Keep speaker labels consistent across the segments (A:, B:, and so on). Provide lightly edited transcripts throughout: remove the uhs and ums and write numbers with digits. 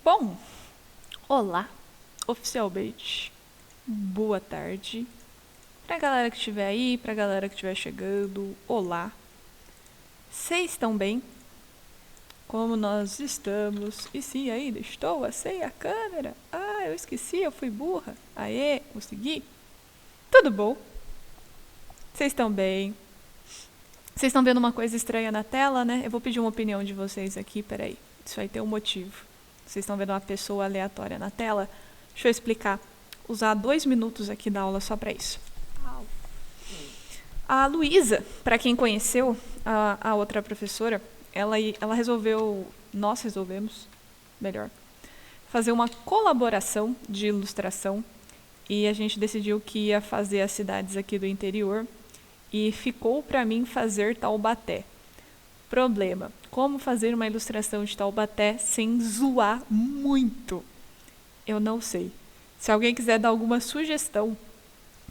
A: Bom, olá, oficialmente, boa tarde. Pra galera que estiver aí, pra galera que estiver chegando, olá. Vocês estão bem? Como nós estamos? E sim, ainda estou, sem a câmera. Ah, eu esqueci, eu fui burra. Aê, consegui. Tudo bom? Vocês estão bem? Vocês estão vendo uma coisa estranha na tela, né? Eu vou pedir uma opinião de vocês aqui, peraí. Isso aí tem um motivo. Vocês estão vendo uma pessoa aleatória na tela? Deixa eu explicar. Usar 2 minutos aqui da aula só para isso. A Luísa, para quem conheceu a outra professora, ela resolveu, nós resolvemos, melhor, fazer uma colaboração de ilustração e a gente decidiu que ia fazer as cidades aqui do interior e ficou para mim fazer Taubaté. Problema, como fazer uma ilustração de Taubaté sem zoar muito? Eu não sei. Se alguém quiser dar alguma sugestão,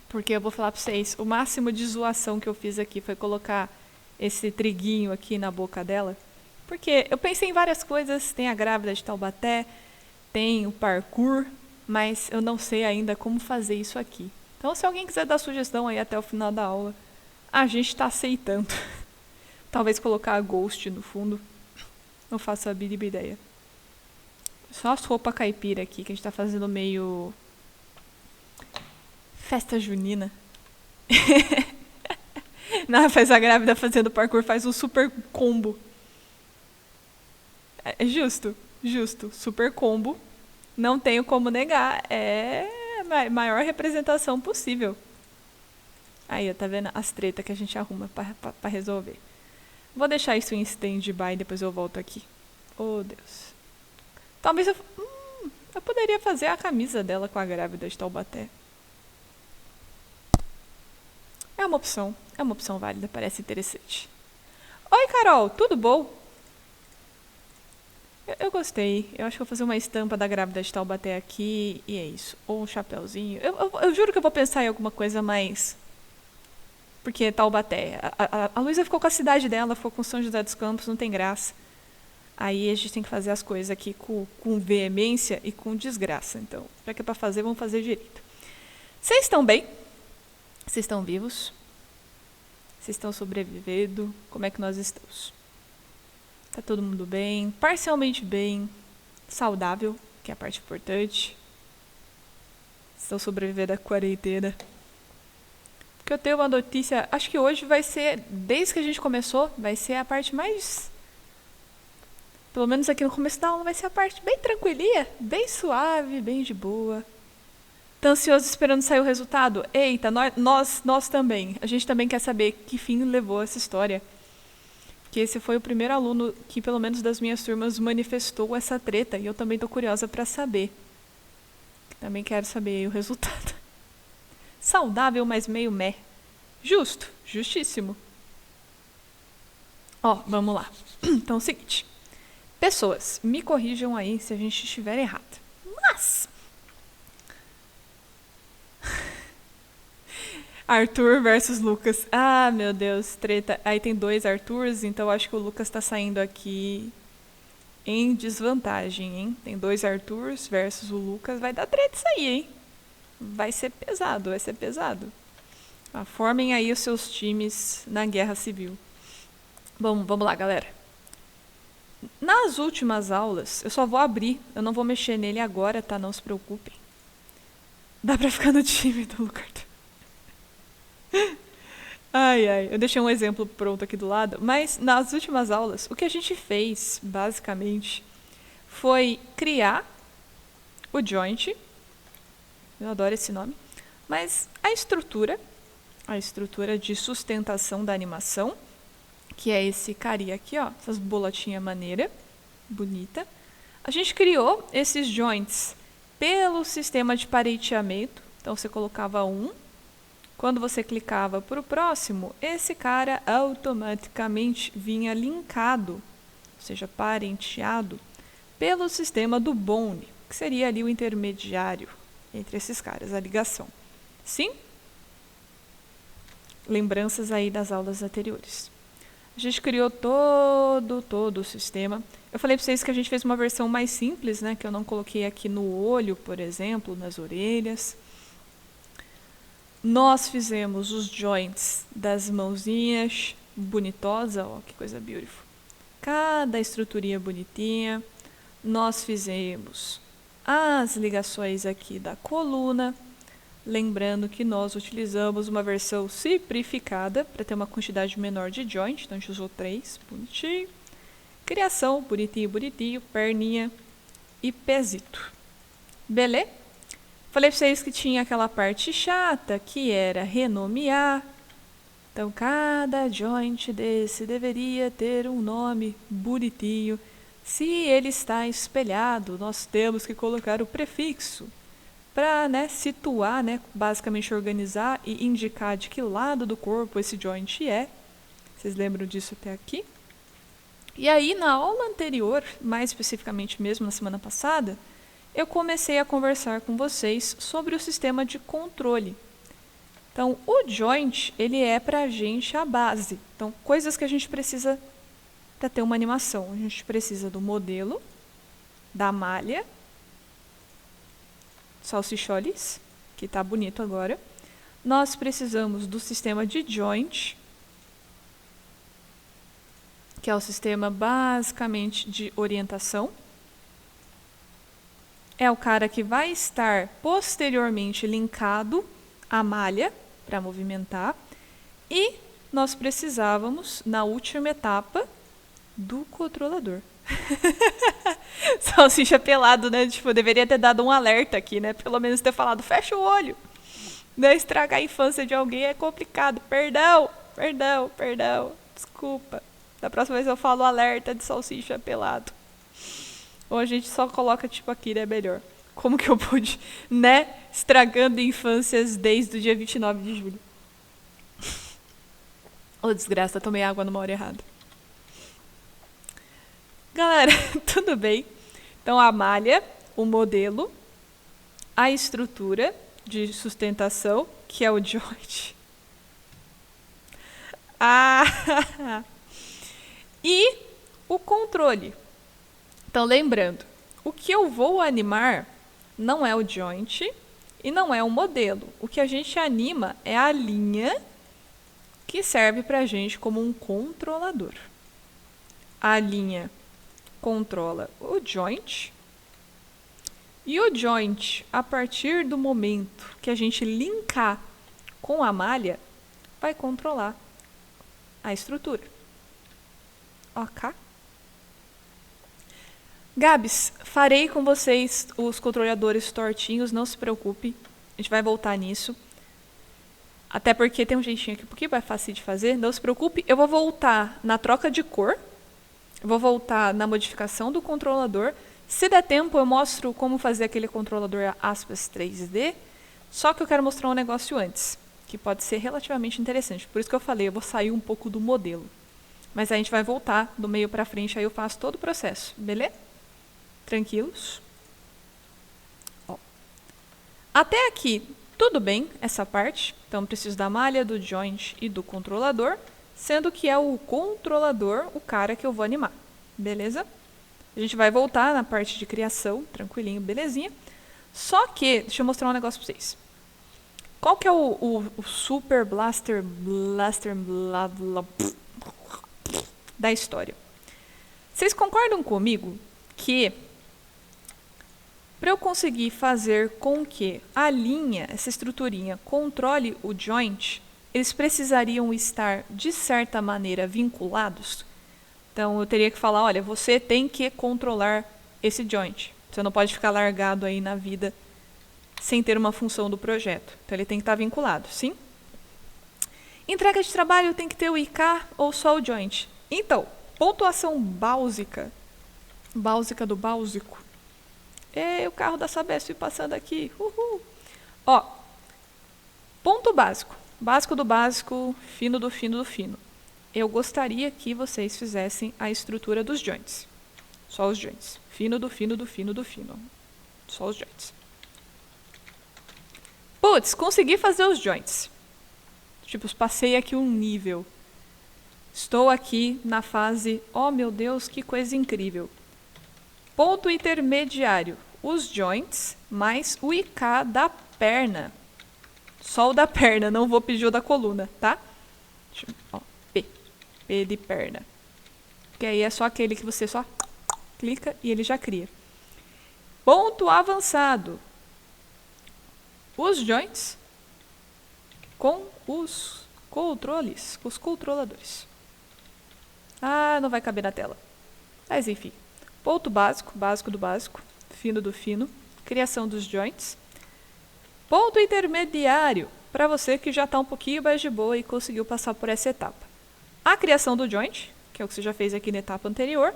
A: porque eu vou falar para vocês, o máximo de zoação que eu fiz aqui foi colocar esse triguinho aqui na boca dela. Porque eu pensei em várias coisas, tem a grávida de Taubaté, tem o parkour, mas eu não sei ainda como fazer isso aqui. Então, se alguém quiser dar sugestão aí até o final da aula, a gente está aceitando. Talvez colocar a Ghost no fundo. Não faço a mínima ideia. Só as roupas caipira aqui, que a gente tá fazendo meio festa junina. Não, faz a grávida fazendo parkour, faz um super combo. É justo, justo. Super combo. Não tenho como negar. É a maior representação possível. Aí, tá vendo as tretas que a gente arruma pra resolver. Vou deixar isso em stand-by, depois eu volto aqui. Oh, Deus. Talvez eu poderia fazer a camisa dela com a grávida de Taubaté. É uma opção válida, parece interessante. Oi, Carol, tudo bom? Eu gostei, eu acho que vou fazer uma estampa da grávida de Taubaté aqui e é isso. Ou um chapéuzinho. Eu juro que eu vou pensar em alguma coisa mais... Porque Taubaté, a Luísa ficou com a cidade dela, ficou com São José dos Campos, não tem graça. Aí a gente tem que fazer as coisas aqui com veemência e com desgraça. Então, já que é pra fazer, vamos fazer direito. Vocês estão bem? Vocês estão vivos? Vocês estão sobrevivendo? Como é que nós estamos? Tá todo mundo bem? Parcialmente bem? Saudável, que é a parte importante? Estão sobrevivendo à quarentena? Porque eu tenho uma notícia, acho que hoje vai ser, desde que a gente começou, vai ser a parte mais... Pelo menos aqui no começo da aula vai ser a parte bem tranquilinha, bem suave, bem de boa. Tá ansioso esperando sair o resultado? Eita, nós também. A gente também quer saber que fim levou essa história. Porque esse foi o primeiro aluno que, pelo menos das minhas turmas, manifestou essa treta. E eu também tô curiosa pra saber. Também quero saber o resultado. Saudável, mas meio meh. Justo, justíssimo. Ó, vamos lá. Então é o seguinte. Pessoas, me corrijam aí se a gente estiver errado. Mas... Arthur versus Lucas. Ah, meu Deus, treta. Aí tem 2 Arthurs, então acho que o Lucas tá saindo aqui em desvantagem, hein? Tem 2 Arthurs versus o Lucas. Vai dar treta isso aí, hein? Vai ser pesado, vai ser pesado. Formem aí os seus times na guerra civil. Bom, vamos lá, galera. Nas últimas aulas, eu só vou abrir, eu não vou mexer nele agora, tá? Não se preocupem. Dá pra ficar no time do Lucas. Ai, eu deixei um exemplo pronto aqui do lado, mas nas últimas aulas, o que a gente fez, basicamente, foi criar o joint, eu adoro esse nome, mas a estrutura de sustentação da animação, que é esse carinha aqui, ó, essas bolotinhas maneira, bonita. A gente criou esses joints pelo sistema de pareteamento, então você colocava um, quando você clicava para o próximo, esse cara automaticamente vinha linkado, ou seja, parenteado, pelo sistema do bone, que seria ali o intermediário entre esses caras, a ligação. Sim? Lembranças aí das aulas anteriores. A gente criou todo o sistema. Eu falei para vocês que a gente fez uma versão mais simples, né? Que eu não coloquei aqui no olho, por exemplo, nas orelhas. Nós fizemos os joints das mãozinhas, bonitosa, ó, que coisa beautiful. Cada estruturinha bonitinha. Nós fizemos as ligações aqui da coluna. Lembrando que nós utilizamos uma versão simplificada para ter uma quantidade menor de joint. Então a gente usou 3, bonitinho. Criação, bonitinho, bonitinho. Perninha e pezito. Beleza? Falei para vocês que tinha aquela parte chata, que era renomear. Então cada joint desse deveria ter um nome bonitinho. Se ele está espelhado, nós temos que colocar o prefixo para, né, situar, né, basicamente organizar e indicar de que lado do corpo esse joint é. Vocês lembram disso até aqui? E aí, na aula anterior, mais especificamente mesmo na semana passada, eu comecei a conversar com vocês sobre o sistema de controle. Então, o joint, ele é para a gente a base. Então, coisas que a gente precisa para ter uma animação. A gente precisa do modelo, da malha, salsicholes, que está bonito agora. Nós precisamos do sistema de joint, que é o sistema basicamente de orientação. É o cara que vai estar posteriormente linkado à malha para movimentar. E nós precisávamos, na última etapa, do controlador. Salsicha pelado, né? Tipo, eu deveria ter dado um alerta aqui, né? Pelo menos ter falado, fecha o olho. Né? Estragar a infância de alguém é complicado. Perdão. Desculpa. Da próxima vez eu falo alerta de salsicha pelado. Ou a gente só coloca tipo aqui, né? Melhor. Como que eu pude, né? Estragando infâncias desde o dia 29 de julho. Ô, desgraça, tomei água numa hora errada. Galera, tudo bem? Então, a malha, o modelo, a estrutura de sustentação, que é o joint. E o controle. Então, lembrando, o que eu vou animar não é o joint e não é o modelo. O que a gente anima é a linha que serve para a gente como um controlador. A linha controla o joint. E o joint, a partir do momento que a gente linkar com a malha, vai controlar a estrutura. Ok? Gabs, farei com vocês os controladores tortinhos, não se preocupe. A gente vai voltar nisso. Até porque tem um jeitinho aqui um pouquinho mais fácil de fazer. Não se preocupe, eu vou voltar na troca de cor. Eu vou voltar na modificação do controlador. Se der tempo, eu mostro como fazer aquele controlador aspas 3D. Só que eu quero mostrar um negócio antes, que pode ser relativamente interessante. Por isso que eu falei, eu vou sair um pouco do modelo. Mas a gente vai voltar do meio para frente, aí eu faço todo o processo. Beleza? Tranquilos? Ó. Até aqui, tudo bem, essa parte. Então, preciso da malha, do joint e do controlador. Sendo que é o controlador o cara que eu vou animar. Beleza? A gente vai voltar na parte de criação, tranquilinho, belezinha. Só que, deixa eu mostrar um negócio pra vocês. Qual que é o super blaster da história? Vocês concordam comigo que para eu conseguir fazer com que a linha, essa estruturinha, controle o joint, eles precisariam estar, de certa maneira, vinculados? Então, eu teria que falar, olha, você tem que controlar esse joint. Você não pode ficar largado aí na vida sem ter uma função do projeto. Então, ele tem que estar vinculado, sim? Entrega de trabalho tem que ter o IK ou só o joint? Então, pontuação básica do básico. E o carro da Sabesp passando aqui. Uhul. Ó, ponto básico. Básico do básico, fino do fino do fino. Eu gostaria que vocês fizessem a estrutura dos joints. Só os joints. Fino do fino do fino do fino. Só os joints. Putz, consegui fazer os joints. Tipo, passei aqui um nível. Estou aqui na fase, oh meu Deus, que coisa incrível. Ponto intermediário, os joints mais o IK da perna. Só o da perna, não vou pedir o da coluna, tá? Ó, P de perna. Que aí é só aquele que você só clica e ele já cria. Ponto avançado, os joints com os controles, os controladores. Ah, não vai caber na tela. Mas enfim. Ponto básico, básico do básico, fino do fino, criação dos joints. Ponto intermediário, para você que já está um pouquinho mais de boa e conseguiu passar por essa etapa. A criação do joint, que é o que você já fez aqui na etapa anterior,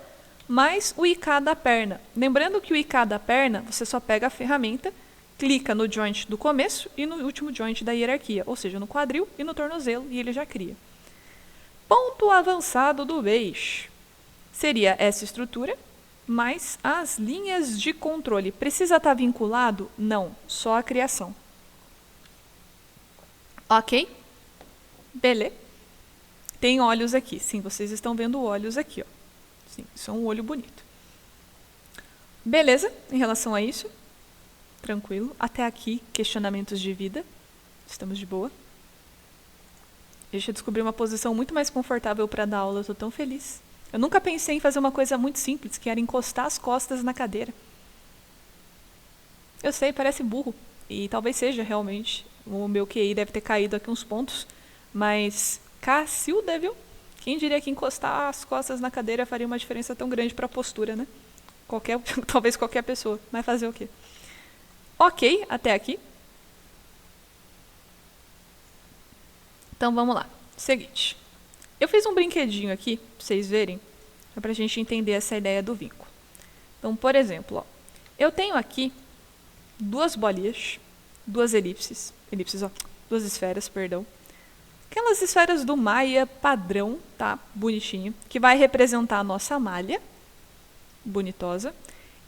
A: mais o IK da perna. Lembrando que o IK da perna, você só pega a ferramenta, clica no joint do começo e no último joint da hierarquia, ou seja, no quadril e no tornozelo, e ele já cria. Ponto avançado do base seria essa estrutura, mais as linhas de controle. Precisa estar vinculado? Não, só a criação. Ok? Beleza? Tem olhos aqui. Sim, vocês estão vendo olhos aqui. Ó. Sim, isso é um olho bonito. Beleza? Em relação a isso, tranquilo. Até aqui, questionamentos de vida. Estamos de boa. Deixa eu descobrir uma posição muito mais confortável para dar aula. Eu estou tão feliz. Eu nunca pensei em fazer uma coisa muito simples, que era encostar as costas na cadeira. Eu sei, parece burro. E talvez seja realmente. O meu QI deve ter caído aqui uns pontos. Mas, cacilda, viu? Quem diria que encostar as costas na cadeira faria uma diferença tão grande para a postura, né? Talvez qualquer pessoa. Mas fazer o quê? Ok, até aqui. Então vamos lá. Seguinte. Eu fiz um brinquedinho aqui, para vocês verem, para a gente entender essa ideia do vínculo. Então, por exemplo, ó, eu tenho aqui duas bolinhas, duas duas esferas, perdão. Aquelas esferas do Maia padrão, tá? Bonitinho, que vai representar a nossa malha, bonitosa.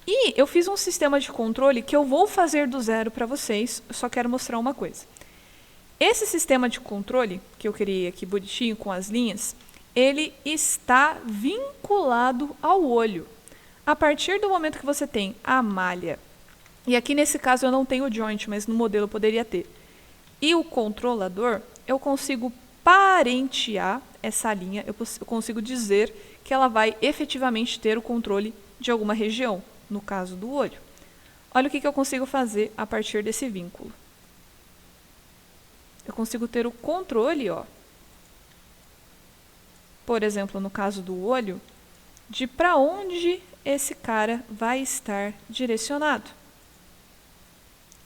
A: E eu fiz um sistema de controle que eu vou fazer do zero para vocês, eu só quero mostrar uma coisa. Esse sistema de controle, que eu criei aqui bonitinho com as linhas, ele está vinculado ao olho. A partir do momento que você tem a malha, e aqui nesse caso eu não tenho o joint, mas no modelo eu poderia ter, e o controlador, eu consigo parentear essa linha, eu consigo dizer que ela vai efetivamente ter o controle de alguma região, no caso do olho. Olha o que eu consigo fazer a partir desse vínculo. Eu consigo ter o controle, ó, por exemplo, no caso do olho, de para onde esse cara vai estar direcionado.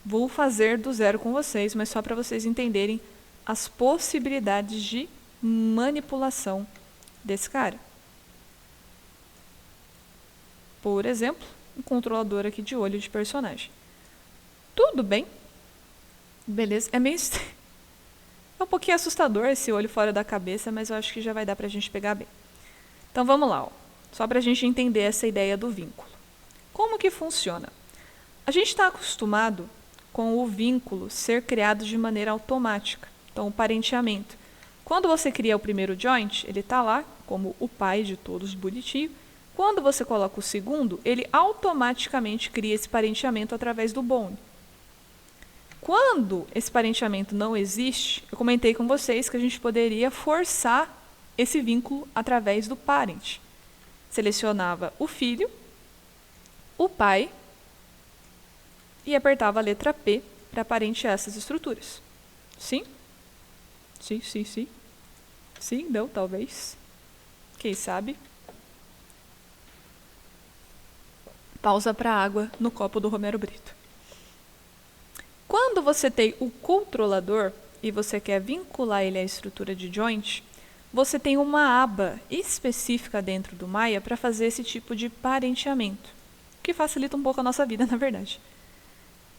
A: Vou fazer do zero com vocês, mas só para vocês entenderem as possibilidades de manipulação desse cara. Por exemplo, um controlador aqui de olho de personagem. Tudo bem? Beleza? É meio... É um pouquinho assustador esse olho fora da cabeça, mas eu acho que já vai dar para a gente pegar bem. Então vamos lá, ó. Só para a gente entender essa ideia do vínculo. Como que funciona? A gente está acostumado com o vínculo ser criado de maneira automática. Então, o parenteamento. Quando você cria o primeiro joint, ele está lá como o pai de todos, bonitinho. Quando você coloca o segundo, ele automaticamente cria esse parenteamento através do bone. Quando esse parenteamento não existe, eu comentei com vocês que a gente poderia forçar esse vínculo através do parent. Selecionava o filho, o pai e apertava a letra P para parentear essas estruturas. Sim? Sim, sim, sim. Sim, não, talvez. Quem sabe? Pausa para água no copo do Romero Brito. Quando você tem o controlador e você quer vincular ele à estrutura de joint, você tem uma aba específica dentro do Maya para fazer esse tipo de parenteamento, que facilita um pouco a nossa vida, na verdade.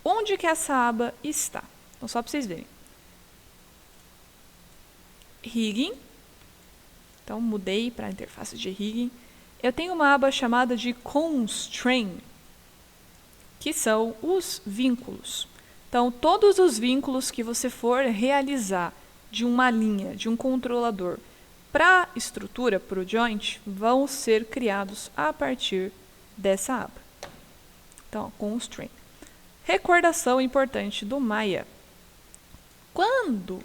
A: Onde que essa aba está? Então, só para vocês verem. Rigging. Então, mudei para a interface de rigging. Eu tenho uma aba chamada de Constraint, que são os vínculos. Então, todos os vínculos que você for realizar de uma linha, de um controlador, para a estrutura, para o joint, vão ser criados a partir dessa aba. Então, constraint. Recordação importante do Maya. Quando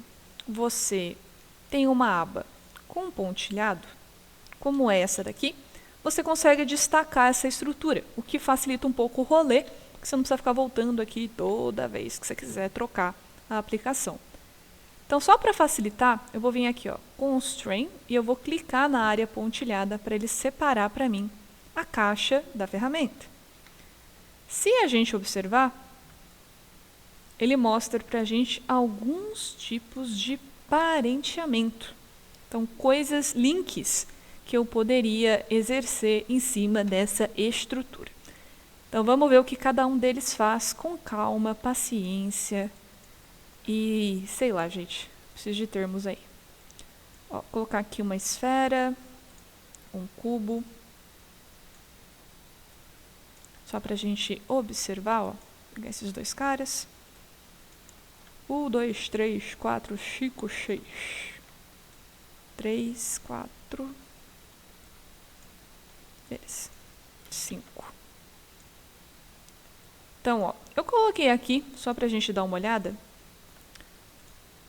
A: você tem uma aba com um pontilhado, como essa daqui, você consegue destacar essa estrutura, o que facilita um pouco o rolê, porque você não precisa ficar voltando aqui toda vez que você quiser trocar a aplicação. Então, só para facilitar, eu vou vir aqui, ó, Constraint, e eu vou clicar na área pontilhada para ele separar para mim a caixa da ferramenta. Se a gente observar, ele mostra para a gente alguns tipos de parenteamento. Então, coisas, links que eu poderia exercer em cima dessa estrutura. Então, vamos ver o que cada um deles faz com calma, paciência e, sei lá, gente, preciso de termos aí. Ó, colocar aqui uma esfera, um cubo, só para a gente observar, ó, pegar esses dois caras. 1, 2, 3, 4, 5, 6. 3, 4. Beleza. 5. Então, ó, eu coloquei aqui, só para a gente dar uma olhada,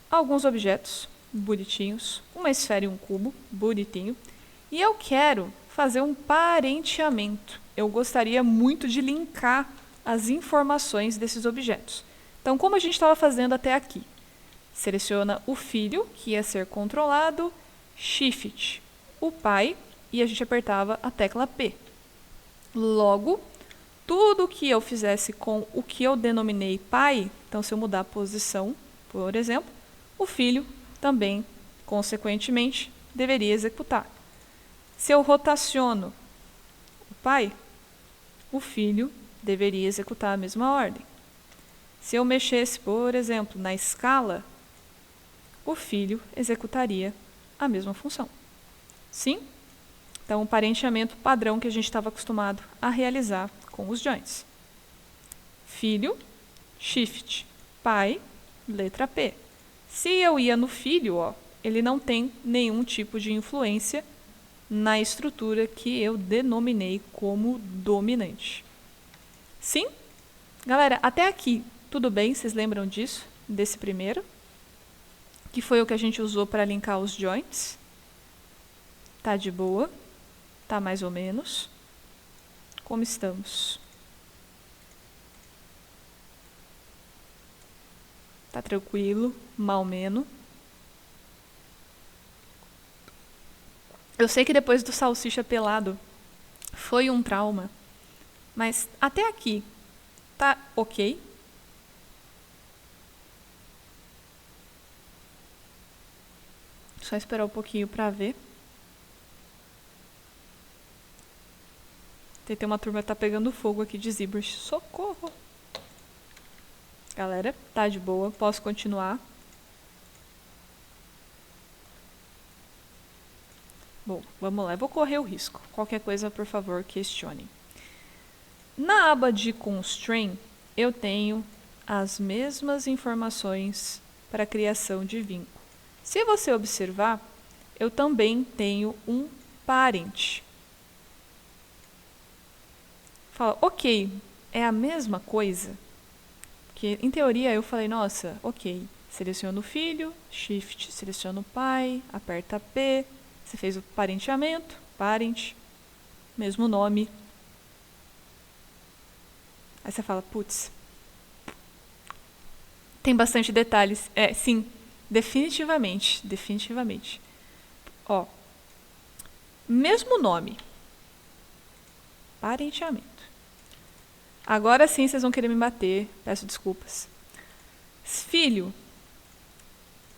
A: alguns objetos bonitinhos, uma esfera e um cubo, bonitinho, e eu quero fazer um parenteamento. Eu gostaria muito de linkar as informações desses objetos. Então, como a gente estava fazendo até aqui, seleciona o filho, que ia ser controlado, Shift, o pai, e a gente apertava a tecla P. Logo, tudo que eu fizesse com o que eu denominei pai, então se eu mudar a posição, por exemplo, o filho também, consequentemente, deveria executar. Se eu rotaciono o pai, o filho deveria executar a mesma ordem. Se eu mexesse, por exemplo, na escala, o filho executaria a mesma função. Sim? Então, o parenteamento padrão que a gente estava acostumado a realizar com os joints. Filho, Shift, pai, letra P. Se eu ia no filho, ó, ele não tem nenhum tipo de influência na estrutura que eu denominei como dominante. Sim? Galera, até aqui, tudo bem? Vocês lembram disso? Desse primeiro? Que foi o que a gente usou para linkar os joints. Tá de boa? Tá mais ou menos? Como estamos? Tá tranquilo? Mal menos? Eu sei que depois do salsicha pelado foi um trauma, mas até aqui tá ok? Só esperar um pouquinho para ver. Tem uma turma que tá pegando fogo aqui de ZBrush. Socorro! Galera, tá de boa. Posso continuar? Bom, vamos lá. Eu vou correr o risco. Qualquer coisa, por favor, questione. Na aba de Constraint, eu tenho as mesmas informações para a criação de vínculo. Se você observar, eu também tenho um parent. Fala, ok, é a mesma coisa? Porque, em teoria, eu falei, nossa, ok, seleciona o filho, Shift, seleciona o pai, aperta P, você fez o parenteamento, parent, mesmo nome. Aí você fala, putz, tem bastante detalhes. É, sim, definitivamente, definitivamente. Ó, mesmo nome, parenteamento. Agora sim vocês vão querer me bater, peço desculpas. Filho,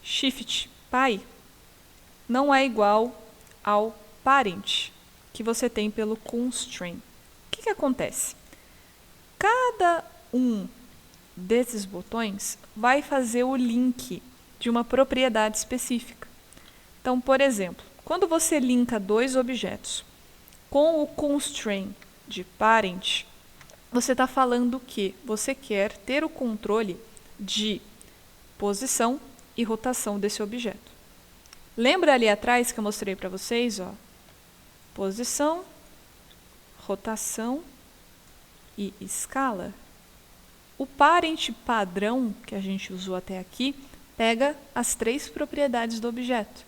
A: Shift, pai, não é igual ao parent que você tem pelo constraint. O que acontece? Cada um desses botões vai fazer o link de uma propriedade específica. Então, por exemplo, quando você linka dois objetos com o constraint de parent, você está falando que você quer ter o controle de posição e rotação desse objeto. Lembra ali atrás que eu mostrei para vocês, ó? Posição, rotação e escala. O parent padrão que a gente usou até aqui pega as 3 propriedades do objeto.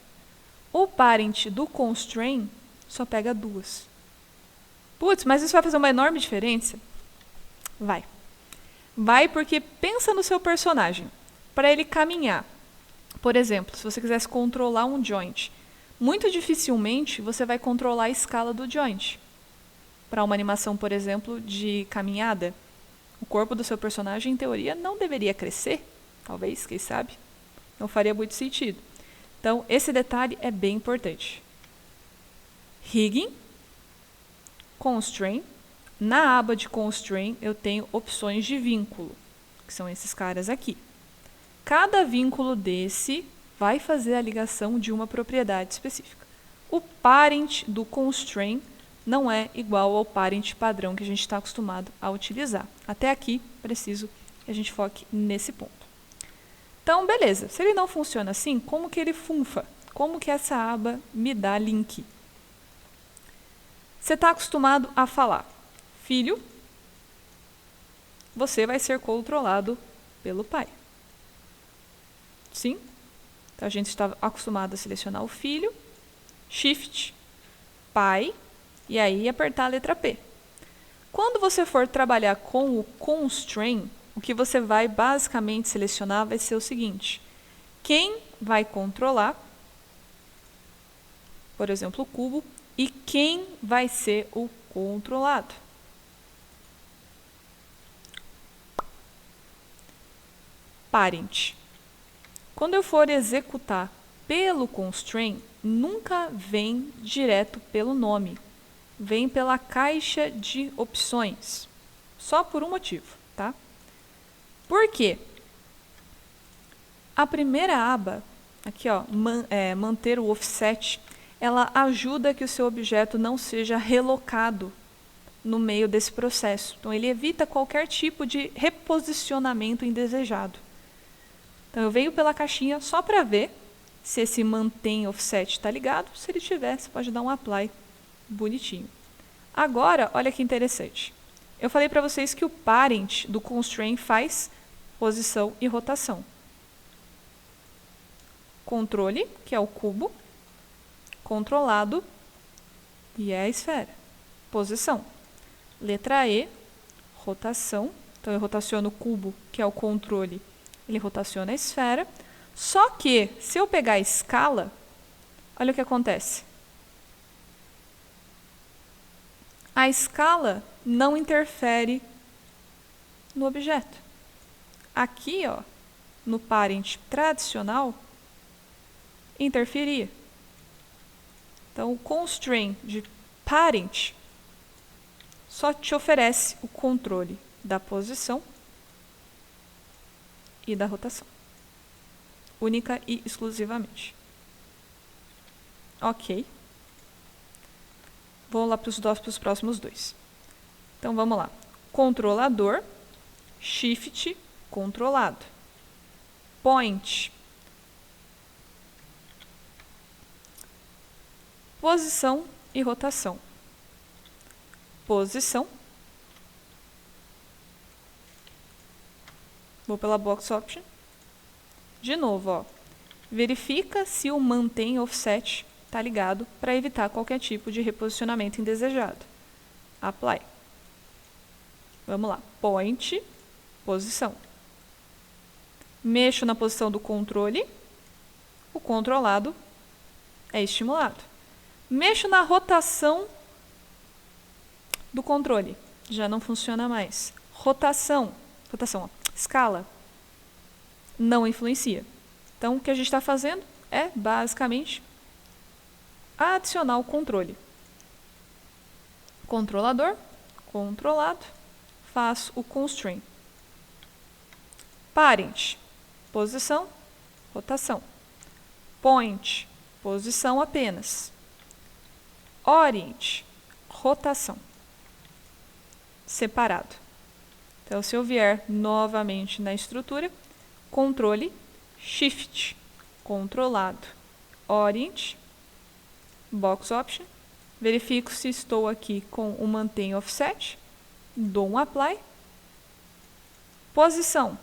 A: O parent do constraint só pega 2. Putz, mas isso vai fazer uma enorme diferença? Vai. Vai porque pensa no seu personagem. Para ele caminhar, por exemplo, se você quisesse controlar um joint, muito dificilmente você vai controlar a escala do joint. Para uma animação, por exemplo, de caminhada, o corpo do seu personagem, em teoria, não deveria crescer. Talvez, quem sabe? Não faria muito sentido. Então, esse detalhe é bem importante. Rigging, constraint. Na aba de constraint, eu tenho opções de vínculo, que são esses caras aqui. Cada vínculo desse vai fazer a ligação de uma propriedade específica. O parent do constraint não é igual ao parent padrão que a gente está acostumado a utilizar. Até aqui, preciso que a gente foque nesse ponto. Então, beleza. Se ele não funciona assim, como que ele funfa? Como que essa aba me dá link? Você está acostumado a falar, filho, você vai ser controlado pelo pai. Sim? Então, a gente está acostumado a selecionar o filho, shift, pai, e aí apertar a letra P. Quando você for trabalhar com o constraint, o que você vai basicamente selecionar vai ser o seguinte: quem vai controlar, por exemplo, o cubo, e quem vai ser o controlado. Parent. Quando eu for executar pelo constraint, nunca vem direto pelo nome. Vem pela caixa de opções. Só por um motivo, tá? Por quê? A primeira aba, aqui ó, manter o offset, ela ajuda que o seu objeto não seja relocado no meio desse processo. Então, ele evita qualquer tipo de reposicionamento indesejado. Então, eu venho pela caixinha só para ver se esse mantém offset está ligado. Se ele tiver, você pode dar um apply bonitinho. Agora, olha que interessante. Eu falei para vocês que o parent do constraint faz posição e rotação. Controle, que é o cubo, controlado, e é a esfera. Posição. Letra E, rotação. Então, eu rotaciono o cubo, que é o controle, ele rotaciona a esfera. Só que, se eu pegar a escala, olha o que acontece. A escala não interfere no objeto. Aqui, ó, no parent tradicional, interferia. Então, o constraint de parent só te oferece o controle da posição e da rotação. Única e exclusivamente. Ok. Vou lá para os próximos dois. Então, vamos lá. Controlador, shift, controlado. Point. Posição e rotação. Posição. Vou pela box option. De novo, ó. Verifica se o mantém offset está ligado para evitar qualquer tipo de reposicionamento indesejado. Apply. Vamos lá. Point, posição. Mexo na posição do controle. O controlado é estimulado. Mexo na rotação do controle. Já não funciona mais. Rotação, ó, escala, não influencia. Então, o que a gente está fazendo é, basicamente, adicionar o controle. Controlador, controlado, faço o constraint. Parent, posição, rotação. Point, posição apenas. Orient, rotação. Separado. Então, se eu vier novamente na estrutura, controle, shift, controlado, Orient, Box Option, verifico se estou aqui com o Mantém Offset, dou um Apply. Posição,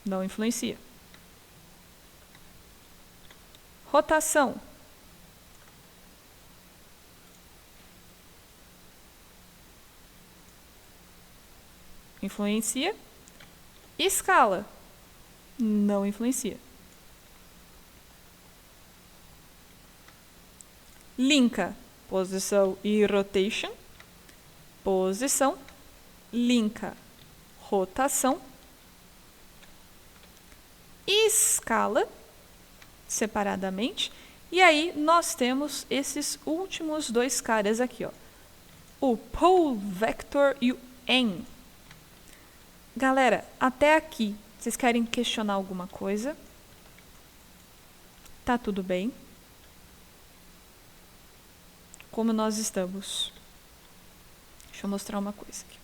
A: não influencia. Rotação, influencia. Escala, não influencia. Linka, posição e rotation. Posição, linka, rotação. Escala, separadamente. E aí nós temos esses últimos dois caras aqui, ó. O Pole Vector e o N. Galera, até aqui, vocês querem questionar alguma coisa? Tá tudo bem? Como nós estamos? Deixa eu mostrar uma coisa aqui.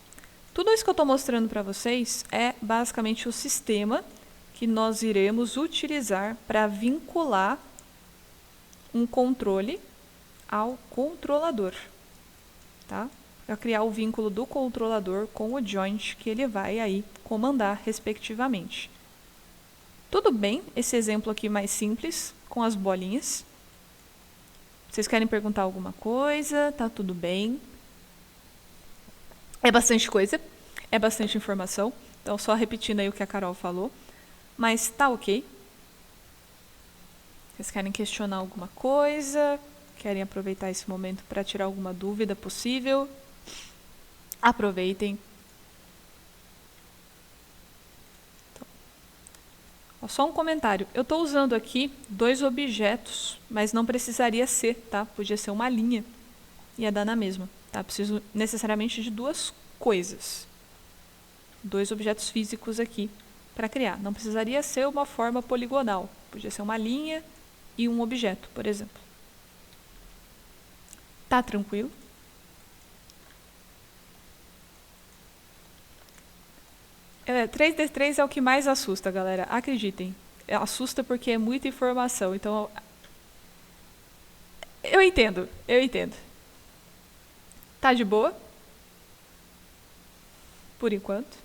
A: Tudo isso que eu estou mostrando para vocês é basicamente o sistema que nós iremos utilizar para vincular um controle ao controlador, tá? Para criar o vínculo do controlador com o joint que ele vai aí comandar respectivamente. Tudo bem, esse exemplo aqui mais simples, com as bolinhas. Vocês querem perguntar alguma coisa? Tá tudo bem. É bastante coisa, é bastante informação. Então, só repetindo aí o que a Carol falou. Mas tá ok. Vocês querem questionar alguma coisa? Querem aproveitar esse momento para tirar alguma dúvida possível? Aproveitem. Então, ó, só um comentário. Eu estou usando aqui 2 objetos, mas não precisaria ser, tá? Podia ser uma linha. Ia dar na mesma, tá? Preciso necessariamente de 2 coisas. 2 objetos físicos aqui para criar. Não precisaria ser uma forma poligonal. Podia ser uma linha e um objeto, por exemplo. Tá tranquilo? 3D3 é o que mais assusta, galera. Acreditem. Assusta porque é muita informação. Então, eu entendo. Tá de boa? Por enquanto.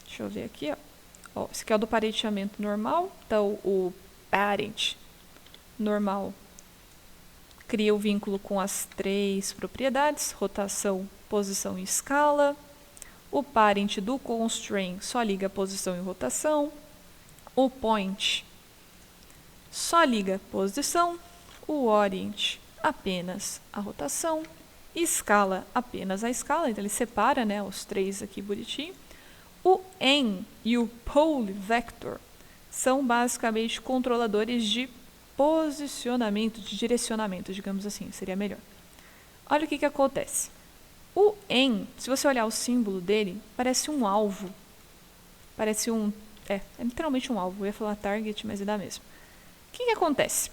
A: Deixa eu ver aqui, ó. Esse aqui é o do parenteamento normal. Então, o parent normal cria o vínculo com as 3 propriedades: rotação, posição e escala. O parent do constraint só liga posição e rotação. O point só liga posição. O orient apenas a rotação. Escala apenas a escala. Então ele separa, né, os 3 aqui bonitinho. O N e o Pole Vector são basicamente controladores de posicionamento, de direcionamento, digamos assim, seria melhor. Olha o que acontece. O N, se você olhar o símbolo dele, parece um alvo. Parece um... É literalmente um alvo. Eu ia falar target, mas é da mesma. O que acontece?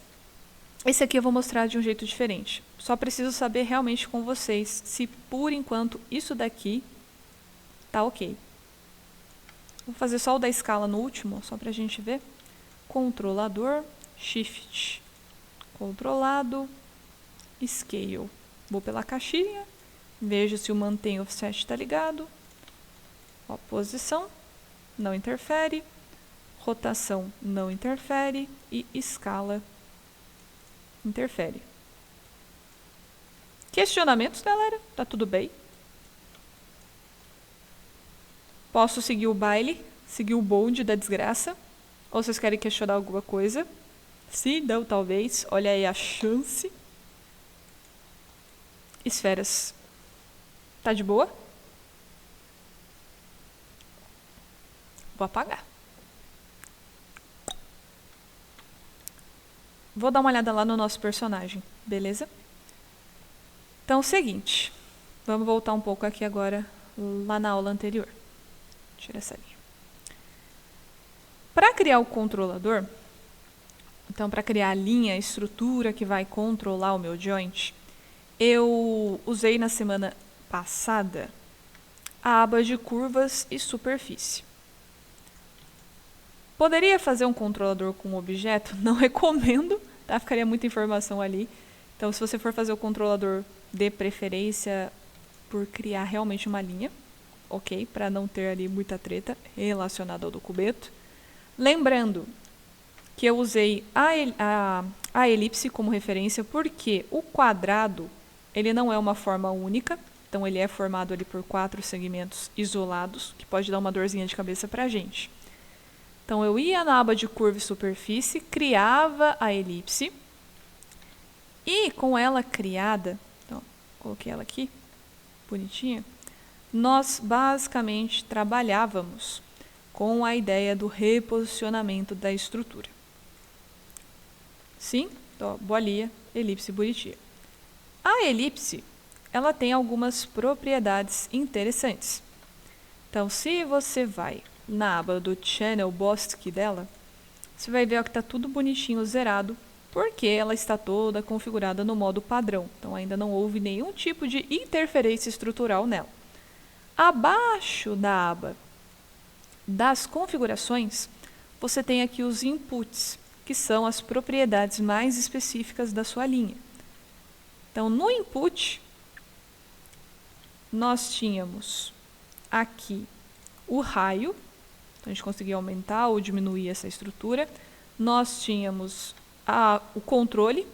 A: Esse aqui eu vou mostrar de um jeito diferente. Só preciso saber realmente com vocês se, por enquanto, isso daqui tá ok. Vou fazer só o da escala no último, só para a gente ver. Controlador, Shift, controlado, Scale. Vou pela caixinha, vejo se o Mantém Offset está ligado. Ó, posição, não interfere. Rotação, não interfere. E escala, interfere. Questionamentos, galera? Tá tudo bem? Posso seguir o baile, seguir o bonde da desgraça? Ou vocês querem questionar alguma coisa? Se não, talvez. Olha aí a chance. Esferas. Tá de boa? Vou apagar. Vou dar uma olhada lá no nosso personagem, beleza? Então, é o seguinte. Vamos voltar um pouco aqui agora, lá na aula anterior. Tira essa linha. Para criar o controlador, então para criar a linha, a estrutura que vai controlar o meu joint, eu usei na semana passada a aba de curvas e superfície. Poderia fazer um controlador com um objeto? Não recomendo, tá? Ficaria muita informação ali. Então, se você for fazer o controlador, dê preferência por criar realmente uma linha, ok? Para não ter ali muita treta relacionada ao documento. Lembrando que eu usei a elipse como referência porque o quadrado ele não é uma forma única, então ele é formado ali por 4 segmentos isolados, que pode dar uma dorzinha de cabeça para a gente. Então eu ia na aba de curva e superfície, criava a elipse, e com ela criada, então, coloquei ela aqui, bonitinha, nós basicamente trabalhávamos com a ideia do reposicionamento da estrutura. Sim? Então, bolinha, elipse bonitinha. A elipse, ela tem algumas propriedades interessantes. Então, se você vai na aba do Channel Bosky dela, você vai ver que está tudo bonitinho, zerado, porque ela está toda configurada no modo padrão. Então, ainda não houve nenhum tipo de interferência estrutural nela. Abaixo da aba das configurações, você tem aqui os inputs, que são as propriedades mais específicas da sua linha. Então, no input, nós tínhamos aqui o raio, então a gente conseguia aumentar ou diminuir essa estrutura. Nós tínhamos o controle,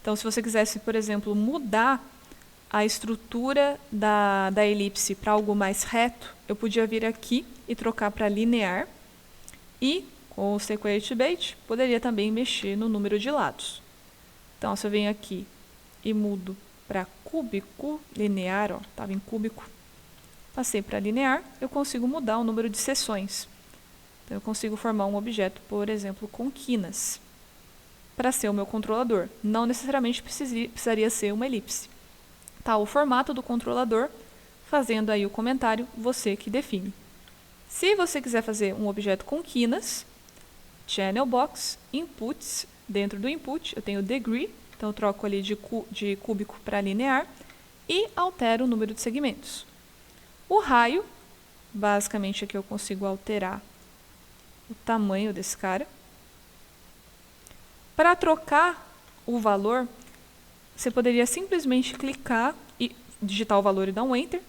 A: então se você quisesse, por exemplo, mudar a estrutura da elipse para algo mais reto, eu podia vir aqui e trocar para linear, e com o Sequence Bait, poderia também mexer no número de lados. Então, se eu venho aqui e mudo para cúbico, linear, estava em cúbico, passei para linear, eu consigo mudar o número de seções. Então, eu consigo formar um objeto, por exemplo, com quinas, para ser o meu controlador. Não necessariamente precisaria ser uma elipse. Tá, o formato do controlador, fazendo aí o comentário, você que define. Se você quiser fazer um objeto com quinas, Channel Box, Inputs, dentro do Input eu tenho Degree, então eu troco ali de cúbico para linear e altero o número de segmentos. O raio, basicamente aqui eu consigo alterar o tamanho desse cara. Para trocar o valor, você poderia simplesmente clicar e digitar o valor e dar um Enter,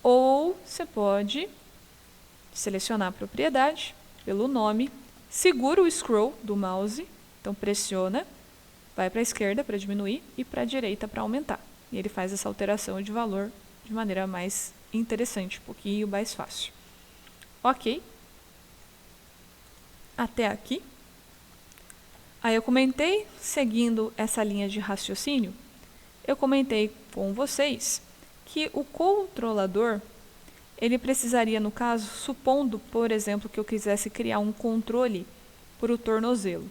A: ou você pode selecionar a propriedade pelo nome, segura o scroll do mouse, então pressiona, vai para a esquerda para diminuir e para a direita para aumentar. E ele faz essa alteração de valor de maneira mais interessante, um pouquinho mais fácil. Ok. Até aqui. Aí eu comentei, seguindo essa linha de raciocínio, eu comentei com vocês que o controlador, ele precisaria, no caso, supondo, por exemplo, que eu quisesse criar um controle para o tornozelo.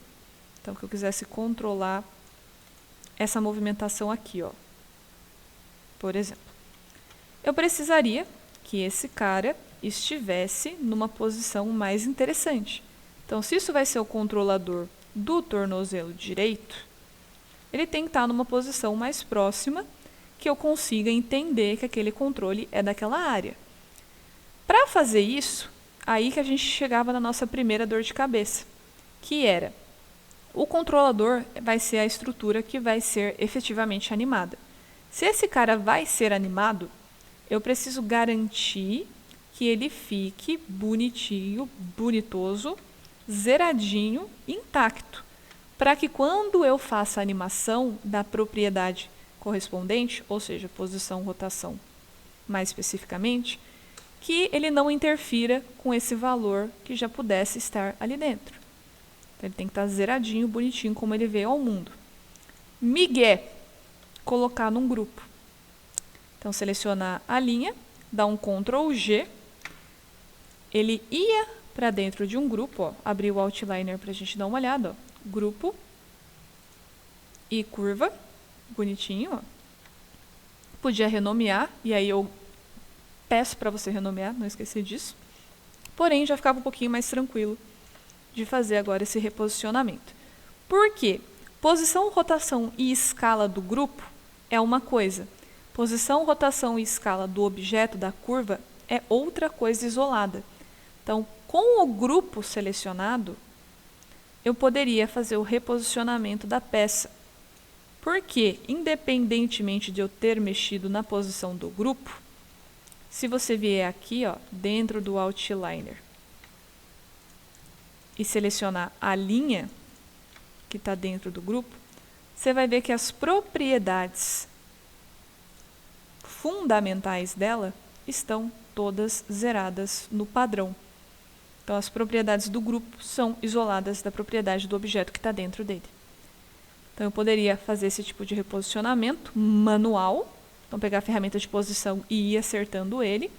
A: Então, que eu quisesse controlar essa movimentação aqui, por exemplo. Eu precisaria que esse cara estivesse numa posição mais interessante. Então, se isso vai ser o controlador do tornozelo direito, ele tem que estar numa posição mais próxima que eu consiga entender que aquele controle é daquela área. Para fazer isso, aí que a gente chegava na nossa primeira dor de cabeça, que era o controlador vai ser a estrutura que vai ser efetivamente animada. Se esse cara vai ser animado, eu preciso garantir que ele fique bonitinho, bonitoso, zeradinho, intacto, para que quando eu faça a animação da propriedade correspondente, ou seja, posição, rotação, mais especificamente, que ele não interfira com esse valor que já pudesse estar ali dentro. Então, ele tem que estar zeradinho, bonitinho, como ele veio ao mundo. Migué, colocar num grupo. Então, selecionar a linha, dar um Ctrl G, ele ia para dentro de um grupo, abrir o outliner para a gente dar uma olhada, grupo e curva, bonitinho, Podia renomear, e aí eu peço para você renomear, não esquecer disso. Porém, já ficava um pouquinho mais tranquilo de fazer agora esse reposicionamento. Por quê? Posição, rotação e escala do grupo é uma coisa. Posição, rotação e escala do objeto, da curva, é outra coisa isolada. Então, Com o grupo selecionado, eu poderia fazer o reposicionamento da peça. Porque, independentemente de eu ter mexido na posição do grupo, se você vier aqui, ó, dentro do Outliner e selecionar a linha que está dentro do grupo, você vai ver que as propriedades fundamentais dela estão todas zeradas no padrão. Então, as propriedades do grupo são isoladas da propriedade do objeto que está dentro dele. Então, eu poderia fazer esse tipo de reposicionamento manual. Então, pegar a ferramenta de posição e ir acertando ele.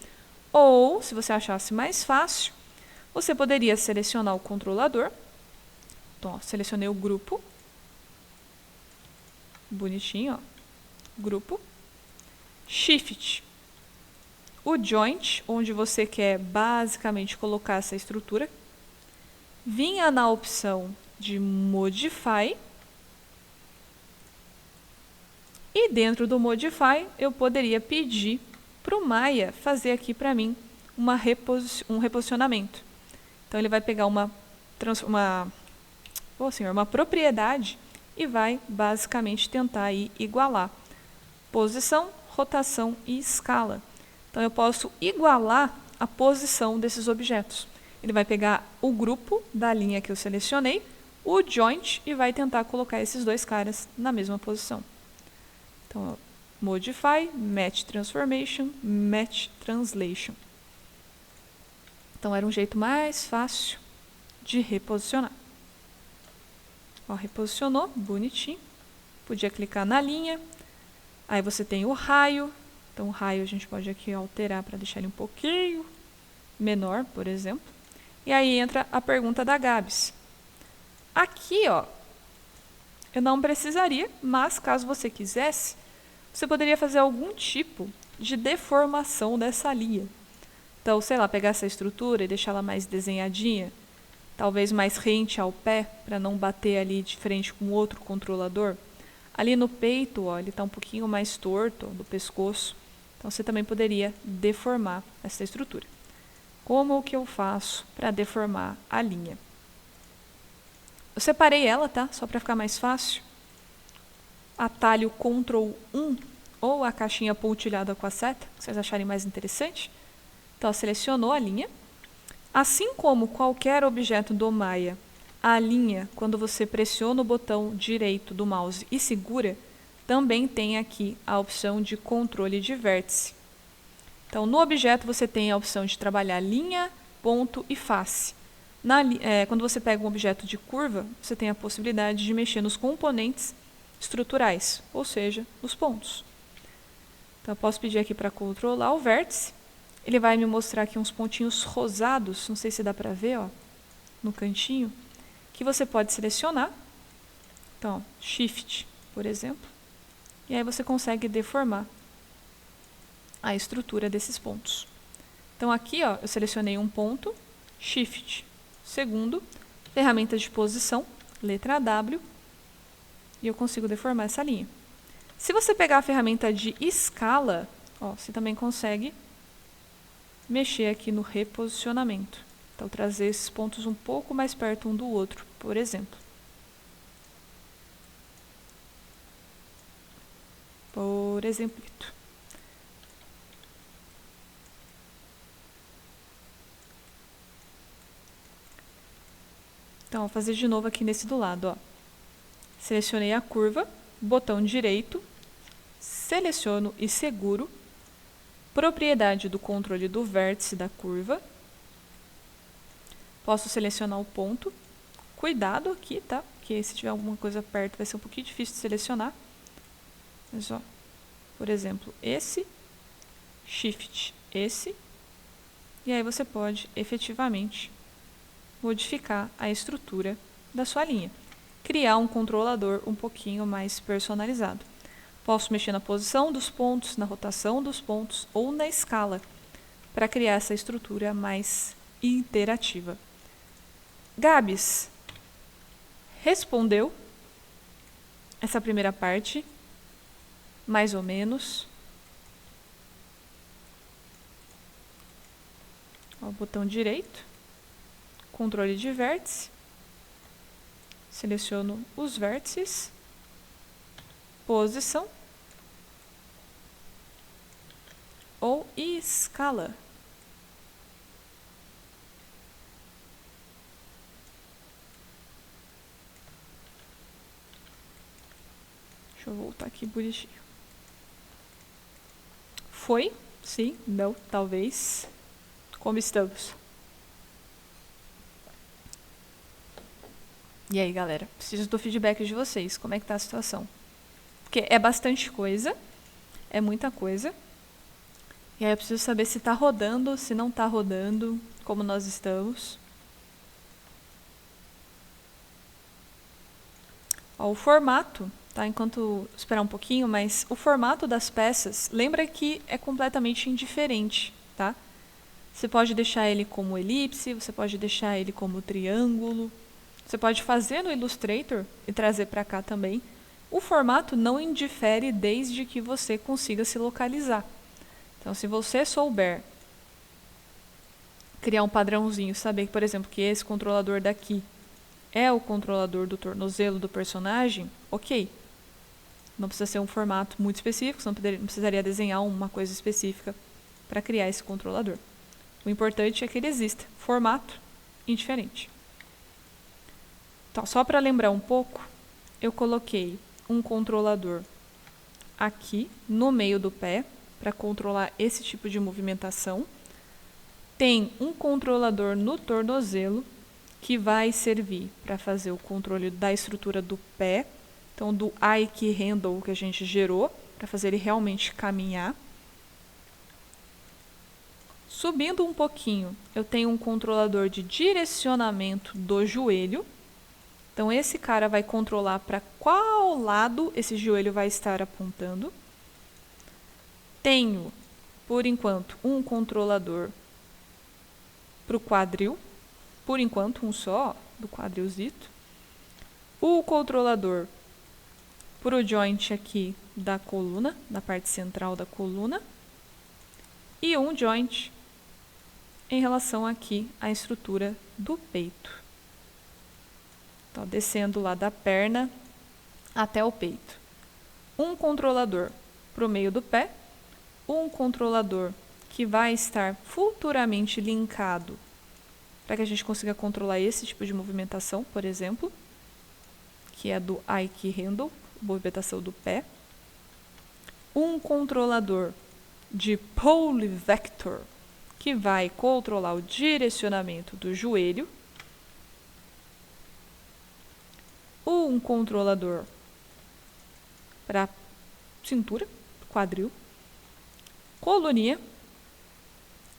A: Ou, se você achasse mais fácil, você poderia selecionar o controlador. Então, ó, selecionei o grupo. Bonitinho, ó. Grupo. Shift. O joint, onde você quer basicamente colocar essa estrutura. Vinha na opção de Modify. E dentro do Modify, eu poderia pedir para o Maya fazer aqui para mim um reposicionamento. Então, ele vai pegar uma propriedade e vai basicamente tentar aí igualar posição, rotação e escala. Então, eu posso igualar a posição desses objetos. Ele vai pegar o grupo da linha que eu selecionei, o joint, e vai tentar colocar esses dois caras na mesma posição. Então, Modify, Match Transformation, Match Translation. Então, era um jeito mais fácil de reposicionar. Ó, reposicionou, bonitinho. Podia clicar na linha. Aí você tem o raio. Então, o raio a gente pode aqui alterar para deixar ele um pouquinho menor, por exemplo. E aí entra a pergunta da Gabs. Aqui, ó, eu não precisaria, mas caso você quisesse, você poderia fazer algum tipo de deformação dessa linha. Então, sei lá, pegar essa estrutura e deixar ela mais desenhadinha, talvez mais rente ao pé, para não bater ali de frente com outro controlador. Ali no peito, ó, ele está um pouquinho mais torto, ó, do pescoço. Então, você também poderia deformar essa estrutura. Como que eu faço para deformar a linha? Eu separei ela, tá? Só para ficar mais fácil. Atalho Ctrl 1 ou a caixinha pontilhada com a seta, que vocês acharem mais interessante. Então, selecionou a linha. Assim como qualquer objeto do Maya, a linha, quando você pressiona o botão direito do mouse e segura, também tem aqui a opção de controle de vértice. Então, no objeto você tem a opção de trabalhar linha, ponto e face. Quando você pega um objeto de curva, você tem a possibilidade de mexer nos componentes estruturais, ou seja, nos pontos. Então, eu posso pedir aqui para controlar o vértice. Ele vai me mostrar aqui uns pontinhos rosados, não sei se dá para ver, ó, no cantinho, que você pode selecionar. Então, Shift, por exemplo, e aí você consegue deformar a estrutura desses pontos. Então, aqui, ó, eu selecionei um ponto, Shift, segundo, ferramenta de posição, letra W, e eu consigo deformar essa linha. Se você pegar a ferramenta de escala, ó, você também consegue mexer aqui no reposicionamento. Então, trazer esses pontos um pouco mais perto um do outro, por exemplo. Por exemplo. Então, vou fazer de novo aqui nesse do lado, ó. Selecionei a curva, botão direito, seleciono e seguro, propriedade do controle do vértice da curva. Posso selecionar o ponto. Cuidado aqui, tá? Porque se tiver alguma coisa perto vai ser um pouquinho difícil de selecionar. Mas, ó, por exemplo, esse, Shift, esse. E aí você pode efetivamente modificar a estrutura da sua linha. Criar um controlador um pouquinho mais personalizado. Posso mexer na posição dos pontos, na rotação dos pontos ou na escala para criar essa estrutura mais interativa. Gabs, respondeu essa primeira parte, mais ou menos. Ó, o botão direito. controle de vértice, seleciono os vértices, posição ou escala. Deixa eu voltar aqui bonitinho. Foi? Sim? Não? Talvez? Como estamos? E aí, galera? Preciso do feedback de vocês. Como é que tá a situação? Porque é bastante coisa. É muita coisa. E aí eu preciso saber se tá rodando, se não tá rodando, como nós estamos. Ó, o formato, tá? Enquanto esperar um pouquinho, mas o formato das peças, lembra que é completamente indiferente, tá? Você pode deixar ele como elipse, você pode deixar ele como triângulo, você pode fazer no Illustrator e trazer para cá também. O formato não indifere desde que você consiga se localizar. Então, se você souber criar um padrãozinho, saber, por exemplo, que esse controlador daqui é o controlador do tornozelo do personagem, ok. Não precisa ser um formato muito específico, você não precisaria desenhar uma coisa específica para criar esse controlador. O importante é que ele exista. Formato, indiferente. Então, só para lembrar um pouco, eu coloquei um controlador aqui no meio do pé para controlar esse tipo de movimentação. Tem um controlador no tornozelo que vai servir para fazer o controle da estrutura do pé, então do Ike Handle que a gente gerou, para fazer ele realmente caminhar. Subindo um pouquinho, eu tenho um controlador de direcionamento do joelho. Então esse cara vai controlar para qual lado esse joelho vai estar apontando. Tenho, por enquanto, um controlador para o quadril. Por enquanto, um só, do quadrilzito. O controlador para o joint aqui da coluna, na parte central da coluna. E um joint em relação aqui à estrutura do peito. Então, descendo lá da perna até o peito. Um controlador para o meio do pé. Um controlador que vai estar futuramente linkado para que a gente consiga controlar esse tipo de movimentação, por exemplo, que é do Ike Handle, movimentação do pé. Um controlador de pole vector, que vai controlar o direcionamento do joelho. Um controlador para cintura, quadril, coluninha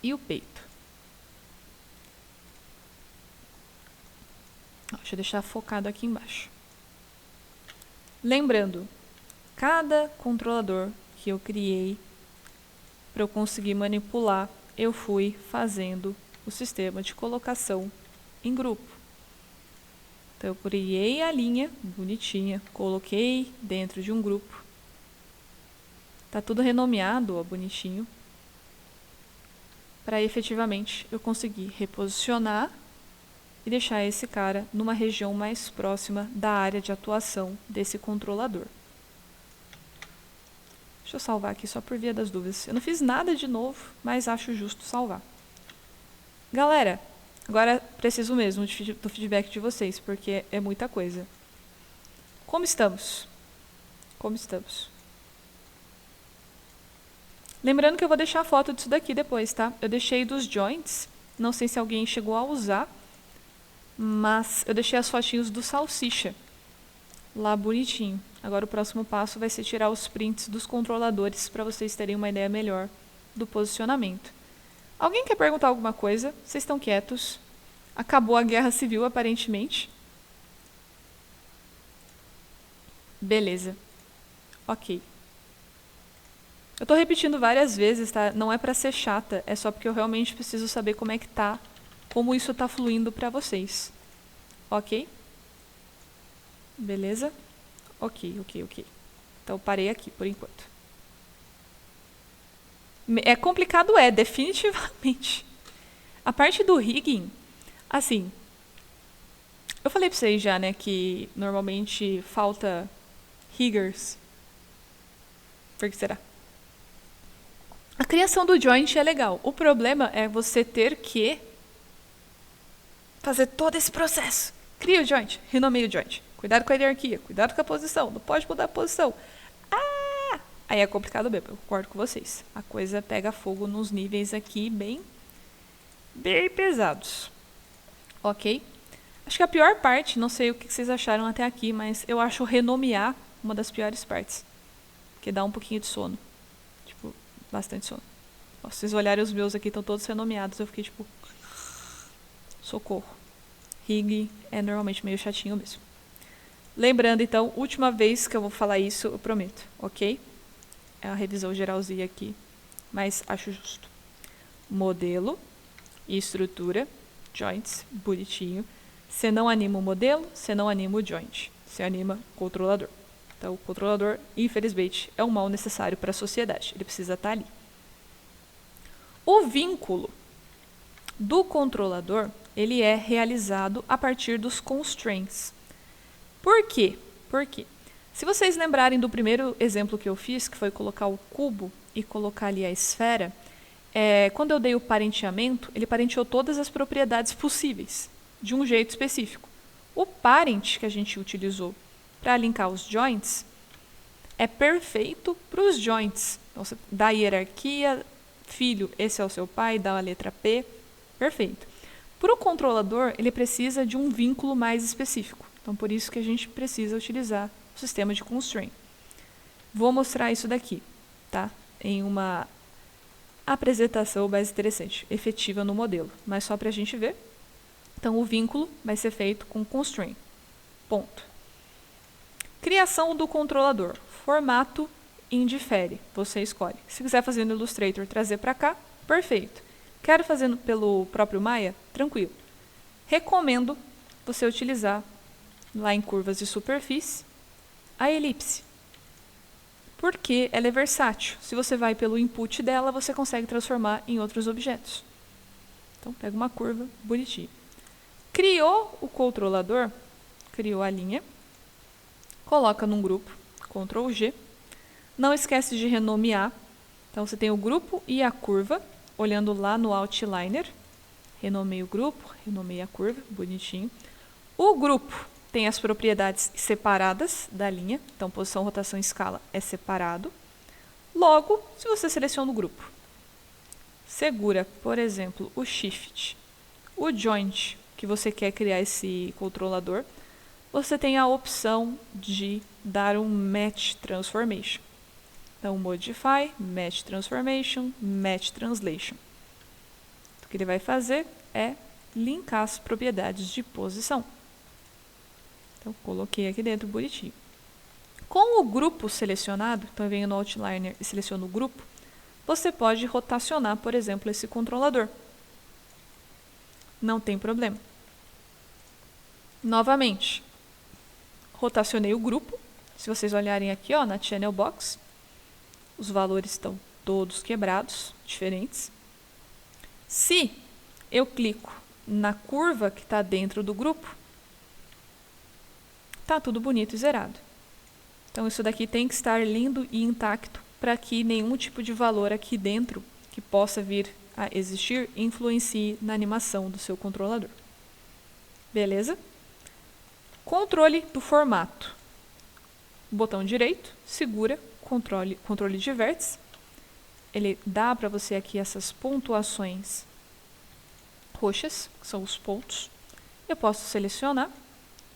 A: e o peito. Deixa eu deixar focado aqui embaixo. Lembrando, cada controlador que eu criei para eu conseguir manipular, eu fui fazendo o sistema de colocação em grupo. Então, eu criei a linha bonitinha, coloquei dentro de um grupo. Tá tudo renomeado, ó, bonitinho. Para efetivamente eu conseguir reposicionar e deixar esse cara numa região mais próxima da área de atuação desse controlador. Deixa eu salvar aqui só por via das dúvidas. Eu não fiz nada de novo, mas acho justo salvar. Galera, agora preciso mesmo do feedback de vocês, porque é muita coisa. Como estamos? Como estamos? Lembrando que eu vou deixar a foto disso daqui depois, tá? Eu deixei dos joints, não sei se alguém chegou a usar, mas eu deixei as fotinhos do salsicha lá bonitinho. Agora o próximo passo vai ser tirar os prints dos controladores para vocês terem uma ideia melhor do posicionamento. Alguém quer perguntar alguma coisa? Vocês estão quietos? Acabou a guerra civil, aparentemente. Beleza. Ok. Eu tô repetindo várias vezes, tá? Não é para ser chata, é só porque eu realmente preciso saber como é que tá, como isso tá fluindo para vocês. Ok? Beleza? Ok. Então parei aqui por enquanto. É complicado, definitivamente. A parte do rigging, assim, Eu falei pra vocês já, né, que normalmente falta riggers. Por que será? A criação do joint é legal. O problema é você ter que fazer todo esse processo. Cria o joint, renomeia o joint. Cuidado com a hierarquia, cuidado com a posição, não pode mudar a posição. Aí é complicado mesmo, eu concordo com vocês. A coisa pega fogo nos níveis aqui bem pesados. Ok? Acho que a pior parte, não sei o que vocês acharam até aqui, mas eu acho renomear uma das piores partes. Porque dá um pouquinho de sono. Tipo, bastante sono. Se vocês olharem os meus aqui, estão todos renomeados. Eu fiquei tipo... socorro. Rig é normalmente meio chatinho mesmo. Lembrando, então, última vez que eu vou falar isso, eu prometo, ok? É uma revisão geralzinha aqui, mas acho justo. Modelo e estrutura, joints, bonitinho. Você não anima o modelo, você não anima o joint. Você anima o controlador. Então, o controlador, infelizmente, é um mal necessário para a sociedade. Ele precisa estar ali. O vínculo do controlador, ele é realizado a partir dos constraints. Por quê? Porque, se vocês lembrarem do primeiro exemplo que eu fiz, que foi colocar o cubo e colocar ali a esfera, quando eu dei o parenteamento, ele parenteou todas as propriedades possíveis, de um jeito específico. O parent que a gente utilizou para linkar os joints é perfeito para os joints. Então, você dá a hierarquia, filho, esse é o seu pai, dá a letra P, perfeito. Para o controlador, ele precisa de um vínculo mais específico. Então, por isso que a gente precisa utilizar o sistema de constraint. Vou mostrar isso daqui, tá? Em uma apresentação mais interessante, efetiva no modelo, mas só para a gente ver. Então, o vínculo vai ser feito com constraint. Ponto. Criação do controlador. Formato indifere. Você escolhe. Se quiser fazer no Illustrator, trazer para cá, perfeito. Quero fazer pelo próprio Maya? Tranquilo. Recomendo você utilizar, lá em curvas de superfície, a elipse. Porque ela é versátil. Se você vai pelo input dela, você consegue transformar em outros objetos. Então, pega uma curva bonitinha. Criou o controlador, criou a linha, coloca num grupo, Ctrl G. Não esquece de renomear. Então, você tem o grupo e a curva, olhando lá no Outliner. Renomeia o grupo, renomeia a curva, bonitinho. O grupo tem as propriedades separadas da linha. Então, posição, rotação e escala é separado. Logo, se você seleciona o grupo, segura, por exemplo, o Shift, o Joint, que você quer criar esse controlador, você tem a opção de dar um Match Transformation. Então, Modify, Match Transformation, Match Translation. O que ele vai fazer é linkar as propriedades de posição. Então, coloquei aqui dentro bonitinho. Com o grupo selecionado, então eu venho no Outliner e seleciono o grupo, você pode rotacionar, por exemplo, esse controlador. Não tem problema. Novamente, rotacionei o grupo. Se vocês olharem aqui, ó, na Channel Box, os valores estão todos quebrados, diferentes. Se eu clico na curva que está dentro do grupo, está tudo bonito e zerado. Então, isso daqui tem que estar lindo e intacto para que nenhum tipo de valor aqui dentro que possa vir a existir influencie na animação do seu controlador. Beleza? Controle do formato. Botão direito, segura, controle de vértice. Ele dá para você aqui essas pontuações roxas, que são os pontos. Eu posso selecionar,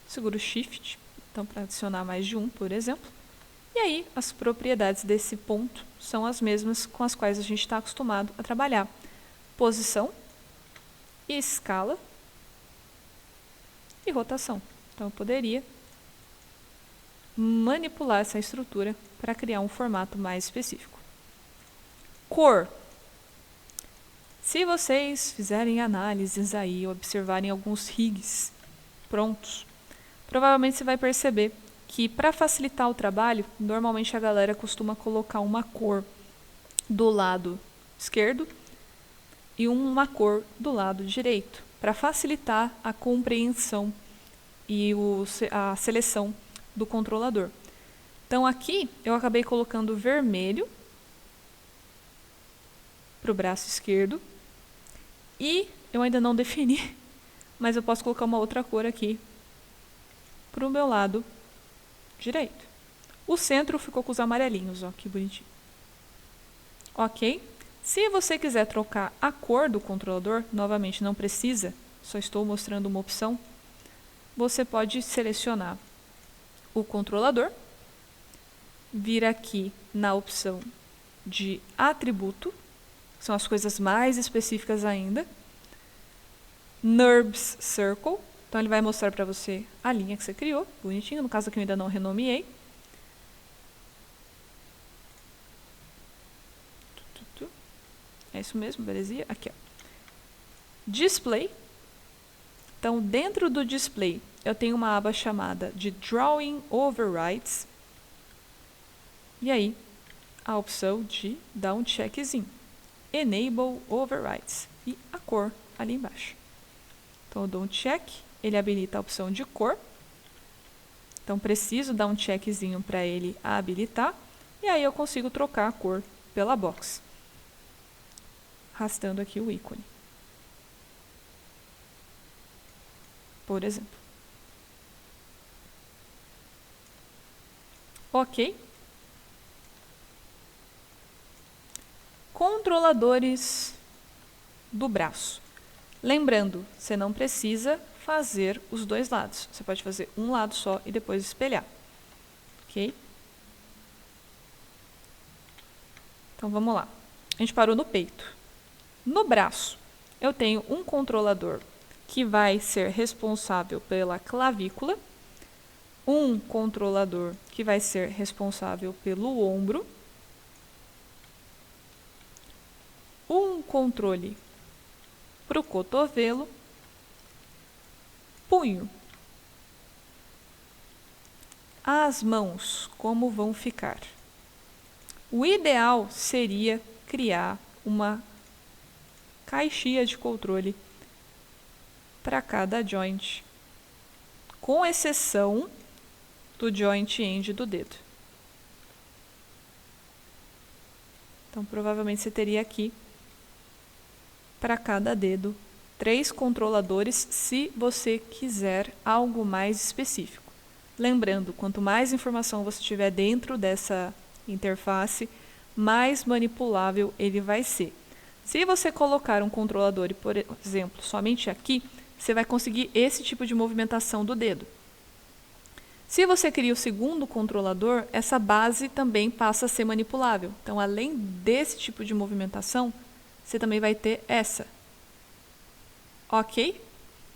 A: seguro Shift, então para adicionar mais de um, por exemplo. E aí, as propriedades desse ponto são as mesmas com as quais a gente está acostumado a trabalhar. Posição, escala e rotação. Então, eu poderia manipular essa estrutura para criar um formato mais específico. Cor. Se vocês fizerem análises aí, observarem alguns rigs prontos, provavelmente você vai perceber que para facilitar o trabalho, normalmente a galera costuma colocar uma cor do lado esquerdo e uma cor do lado direito, para facilitar a compreensão e a seleção do controlador. Então aqui eu acabei colocando vermelho para o braço esquerdo e eu ainda não defini, mas eu posso colocar uma outra cor aqui para o meu lado direito. O centro ficou com os amarelinhos, ó, que bonitinho. Ok? Se você quiser trocar a cor do controlador, novamente não precisa, só estou mostrando uma opção. Você pode selecionar o controlador, vir aqui na opção de atributo, são as coisas mais específicas ainda. NURBS Circle, então ele vai mostrar para você a linha que você criou, bonitinho, no caso aqui eu ainda não renomeei. É isso mesmo, belezinha? Aqui, ó. Display. Então, dentro do display, eu tenho uma aba chamada de Drawing Overrides. E aí, a opção de dar um checkzinho. Enable Overrides. E a cor ali embaixo. Então, eu dou um check, ele habilita a opção de cor. Então, preciso dar um checkzinho para ele habilitar. E aí, eu consigo trocar a cor pela box. Arrastando aqui o ícone. Por exemplo. Ok. Controladores do braço. Lembrando, você não precisa fazer os dois lados. Você pode fazer um lado só e depois espelhar. Ok? Então, vamos lá. A gente parou no peito. No braço, eu tenho um controlador que vai ser responsável pela clavícula, um controlador que vai ser responsável pelo ombro, um controle para o cotovelo, punho. As mãos, como vão ficar? O ideal seria criar uma caixinha de controle para cada joint, com exceção do joint end do dedo. Então, provavelmente você teria aqui, para cada dedo, 3 controladores, se você quiser algo mais específico. Lembrando, quanto mais informação você tiver dentro dessa interface, mais manipulável ele vai ser. Se você colocar um controlador, por exemplo, somente aqui, você vai conseguir esse tipo de movimentação do dedo. Se você cria o segundo controlador, essa base também passa a ser manipulável. Então, além desse tipo de movimentação, você também vai ter essa. Ok?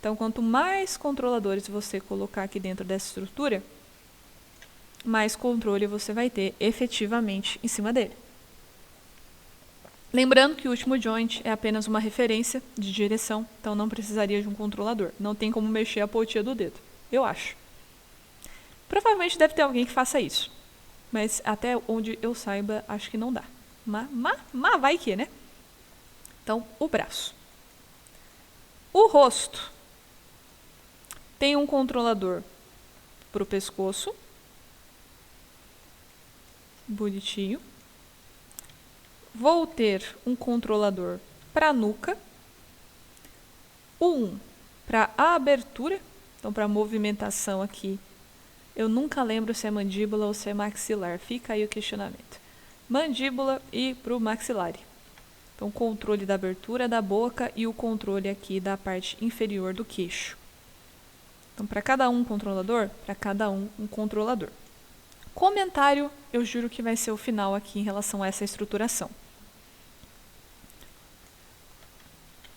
A: Então, quanto mais controladores você colocar aqui dentro dessa estrutura, mais controle você vai ter efetivamente em cima dele. Lembrando que o último joint é apenas uma referência de direção, então não precisaria de um controlador. Não tem como mexer a pontinha do dedo, eu acho. Provavelmente deve ter alguém que faça isso, mas até onde eu saiba, acho que não dá. Mas vai que, né? Então, o braço. O rosto tem um controlador para o pescoço, bonitinho. Vou ter um controlador para a nuca, um para a abertura, então para a movimentação aqui. Eu nunca lembro se é mandíbula ou se é maxilar, fica aí o questionamento. Mandíbula e para o maxilar. Então, o controle da abertura da boca e o controle aqui da parte inferior do queixo. Então, para cada um controlador, para cada um controlador. Comentário, eu juro que vai ser o final aqui em relação a essa estruturação.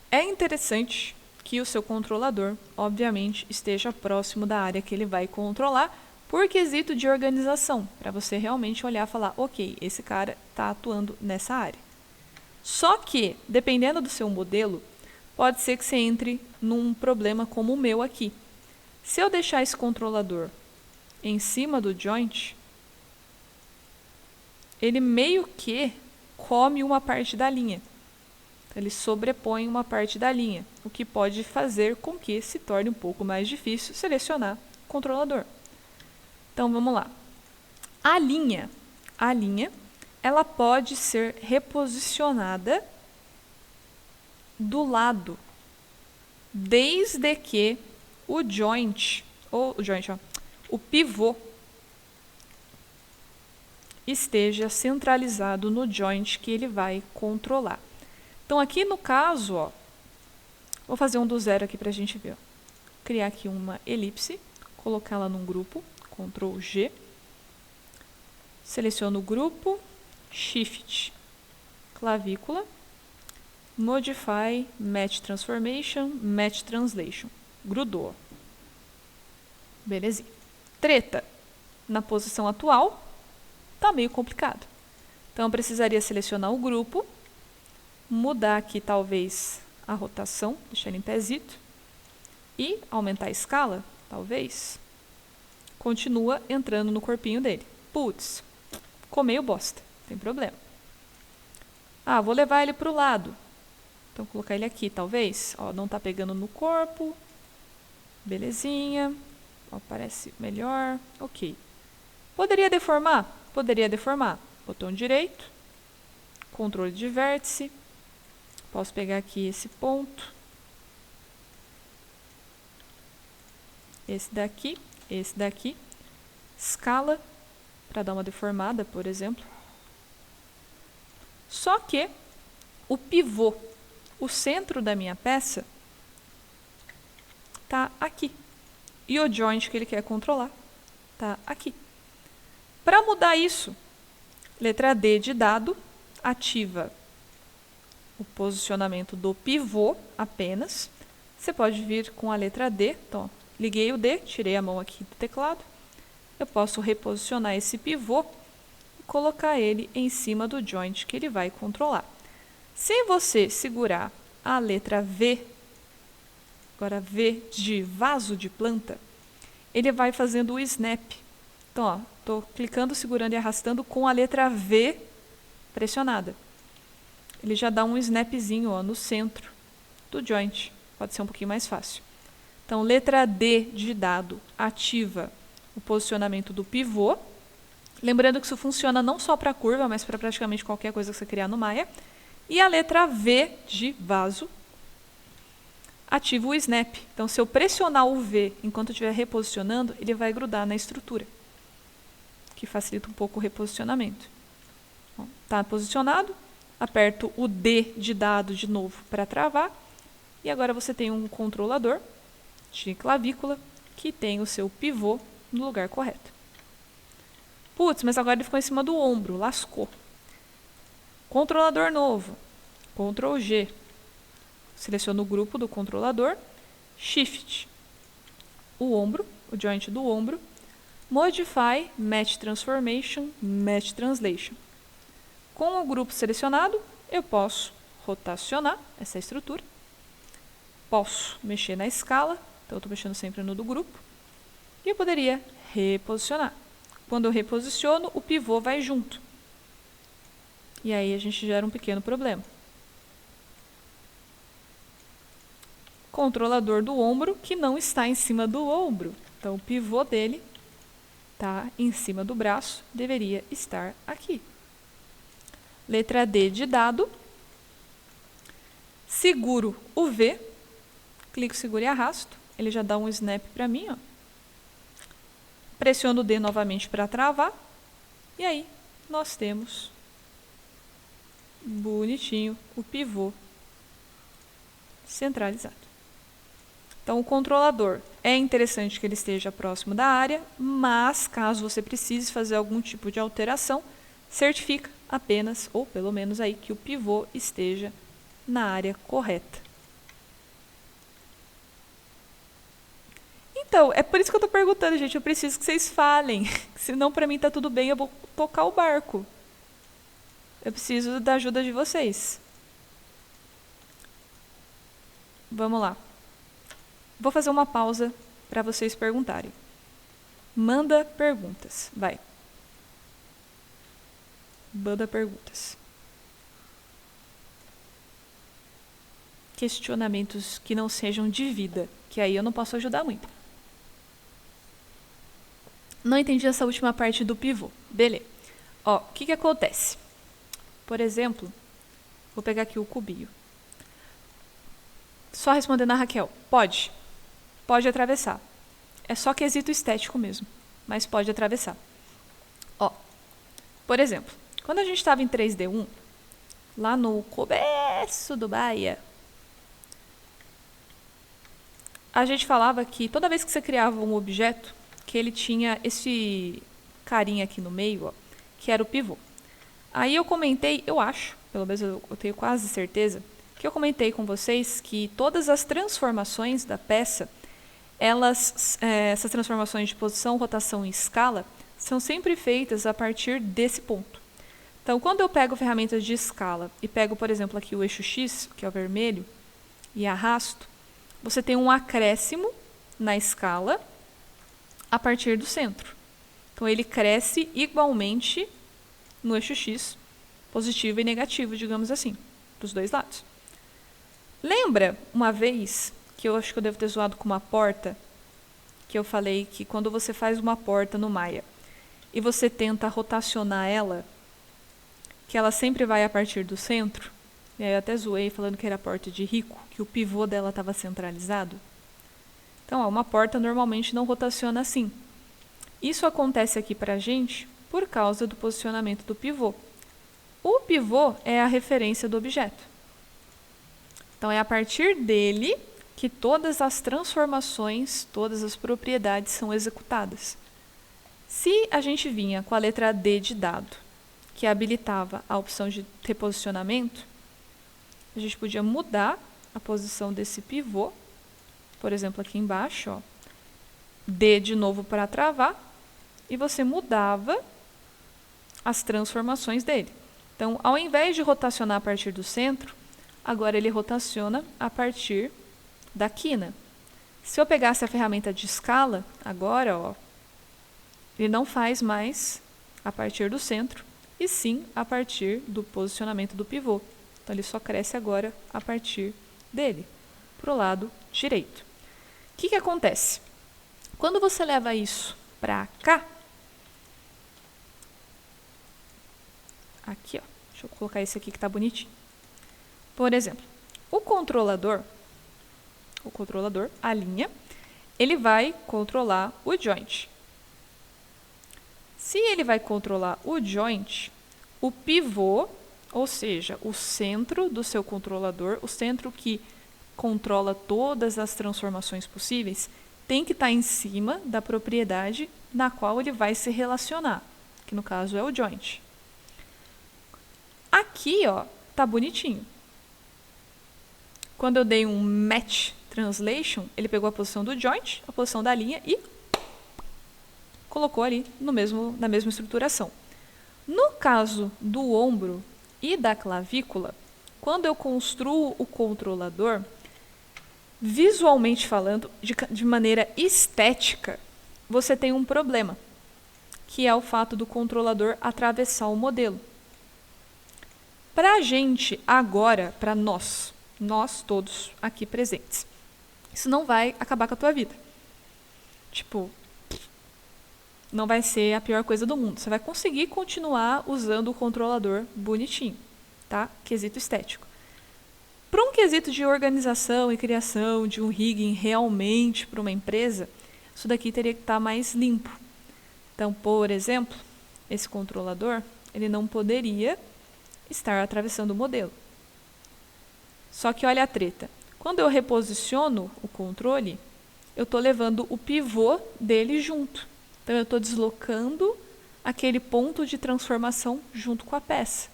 A: É interessante que o seu controlador, obviamente, esteja próximo da área que ele vai controlar, por quesito de organização, para você realmente olhar e falar, ok, esse cara está atuando nessa área. Só que, dependendo do seu modelo, pode ser que você entre num problema como o meu aqui. Se eu deixar esse controlador em cima do joint, ele meio que come uma parte da linha. Ele sobrepõe uma parte da linha, o que pode fazer com que se torne um pouco mais difícil selecionar o controlador. Então, vamos lá. A linha, ela pode ser reposicionada do lado, desde que o pivô esteja centralizado no joint que ele vai controlar. Então, aqui no caso, ó, vou fazer um do zero aqui para a gente ver. Ó. Criar aqui uma elipse, colocá-la num grupo, Ctrl G. Seleciono o grupo, Shift, clavícula, Modify, Match Transformation, Match Translation. Grudou. Belezinha. Treta. Na posição atual, está meio complicado. Então, eu precisaria selecionar o grupo, mudar aqui talvez a rotação, deixar ele em pézito, e aumentar a escala, talvez. Continua entrando no corpinho dele. Putz, ficou meio bosta, tem problema. Ah, vou levar ele para o lado. Então, vou colocar ele aqui, talvez. Ó, não está pegando no corpo. Belezinha. Ó, parece melhor. Ok. Poderia deformar? Poderia deformar. Botão direito. Controle de vértice. Posso pegar aqui esse ponto. Esse daqui. Escala. Para dar uma deformada, por exemplo. Só que o pivô, o centro da minha peça, está aqui. E o joint que ele quer controlar está aqui. Para mudar isso, letra D de dado, ativa o posicionamento do pivô apenas. Você pode vir com a letra D. Então, liguei o D, tirei a mão aqui do teclado. Eu posso reposicionar esse pivô e colocar ele em cima do joint que ele vai controlar. Se você segurar a letra V, agora V de vaso de planta, ele vai fazendo o snap. Então, estou clicando, segurando e arrastando com a letra V pressionada. Ele já dá um snapzinho ó, no centro do joint. Pode ser um pouquinho mais fácil. Então, letra D de dado ativa o posicionamento do pivô. Lembrando que isso funciona não só para a curva, mas para praticamente qualquer coisa que você criar no Maya. E a letra V de vaso ativa o snap. Então, se eu pressionar o V enquanto eu estiver reposicionando, ele vai grudar na estrutura, que facilita um pouco o reposicionamento. Está posicionado, aperto o D de dado de novo para travar. E agora você tem um controlador de clavícula que tem o seu pivô no lugar correto. Putz, mas agora ele ficou em cima do ombro, lascou. Controlador novo, Ctrl G. Seleciono o grupo do controlador, Shift, o ombro, o joint do ombro, Modify, Match Transformation, Match Translation. Com o grupo selecionado, eu posso rotacionar essa estrutura, posso mexer na escala, então eu estou mexendo sempre no do grupo, e eu poderia reposicionar. Quando eu reposiciono, o pivô vai junto. E aí a gente gera um pequeno problema. Controlador do ombro que não está em cima do ombro. Então, o pivô dele está em cima do braço, deveria estar aqui. Letra D de dado. Seguro o V. Clico, seguro e arrasto. Ele já dá um snap para mim. Ó. Pressiono o D novamente para travar. E aí, nós temos bonitinho o pivô centralizado. Então, o controlador é interessante que ele esteja próximo da área, mas caso você precise fazer algum tipo de alteração, certifica apenas, ou pelo menos aí, que o pivô esteja na área correta. Então, é por isso que eu estou perguntando, gente, eu preciso que vocês falem, senão para mim está tudo bem, eu vou tocar o barco. Eu preciso da ajuda de vocês. Vamos lá. Vou fazer uma pausa para vocês perguntarem. Manda perguntas. Vai. Manda perguntas. questionamentos que não sejam de vida, que aí eu não posso ajudar muito. Não entendi essa última parte do pivô. Beleza. Ó, o que acontece? Por exemplo, vou pegar aqui o cubinho. Só respondendo a Raquel. Pode. Pode atravessar. É só quesito estético mesmo, mas pode atravessar. Ó, por exemplo, quando a gente estava em 3D1, lá no começo do Bahia, a gente falava que toda vez que você criava um objeto, que ele tinha esse carinha aqui no meio, ó, que era o pivô. Aí eu comentei, eu acho, pelo menos eu tenho quase certeza, que eu comentei com vocês que todas as transformações da peça, essas transformações de posição, rotação e escala, são sempre feitas a partir desse ponto. Então, quando eu pego ferramentas de escala e pego, por exemplo, aqui o eixo X, que é o vermelho, e arrasto, você tem um acréscimo na escala a partir do centro. Então, ele cresce igualmente no eixo X, positivo e negativo, digamos assim, dos dois lados. Lembra uma vez que eu acho que eu devo ter zoado com uma porta, que eu falei que quando você faz uma porta no Maya e você tenta rotacionar ela, que ela sempre vai a partir do centro, e aí eu até zoei falando que era a porta de rico, que o pivô dela estava centralizado. Então, ó, uma porta normalmente não rotaciona assim. Isso acontece aqui para a gente por causa do posicionamento do pivô. O pivô é a referência do objeto. Então, é a partir dele que todas as transformações, todas as propriedades são executadas. Se a gente vinha com a letra D de dado, que habilitava a opção de reposicionamento, a gente podia mudar a posição desse pivô, por exemplo, aqui embaixo, ó, D de novo para travar, e você mudava as transformações dele. Então, ao invés de rotacionar a partir do centro, agora ele rotaciona a partir da quina. Se eu pegasse a ferramenta de escala, agora, ó, ele não faz mais a partir do centro, e sim a partir do posicionamento do pivô. Então, ele só cresce agora a partir dele, para o lado direito. O que acontece? Quando você leva isso para cá, aqui, ó, deixa eu colocar esse aqui que está bonitinho. Por exemplo, o controlador, a linha, ele vai controlar o joint. Se ele vai controlar o joint, o pivô, ou seja, o centro do seu controlador, o centro que controla todas as transformações possíveis, tem que estar em cima da propriedade na qual ele vai se relacionar, que no caso é o joint. Aqui, ó, tá bonitinho. Quando eu dei um match translation, ele pegou a posição do joint, a posição da linha e colocou ali na mesma estruturação. No caso do ombro e da clavícula, quando eu construo o controlador, visualmente falando, de maneira estética, você tem um problema, que é o fato do controlador atravessar o modelo. Para a gente agora, para nós todos aqui presentes, isso não vai acabar com a tua vida. Tipo, não vai ser a pior coisa do mundo. Você vai conseguir continuar usando o controlador bonitinho, tá? Quesito estético. Para um quesito de organização e criação de um rigging realmente para uma empresa, isso daqui teria que estar mais limpo. Então, por exemplo, esse controlador, ele não poderia estar atravessando o modelo. Só que olha a treta. Quando eu reposiciono o controle, eu estou levando o pivô dele junto. Então, eu estou deslocando aquele ponto de transformação junto com a peça.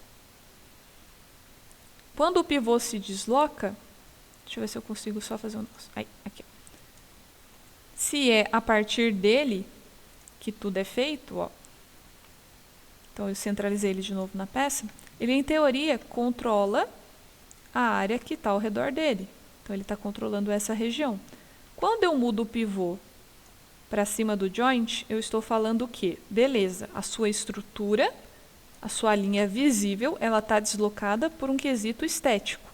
A: Quando o pivô se desloca, deixa eu ver se eu consigo só fazer um negócio. Aí, aqui. Se é a partir dele que tudo é feito, ó. Então, eu centralizei ele de novo na peça. Ele, em teoria, controla a área que está ao redor dele. Então, ele está controlando essa região. Quando eu mudo o pivô para cima do joint, eu estou falando o quê? Beleza, a sua estrutura, a sua linha visível, ela está deslocada por um quesito estético.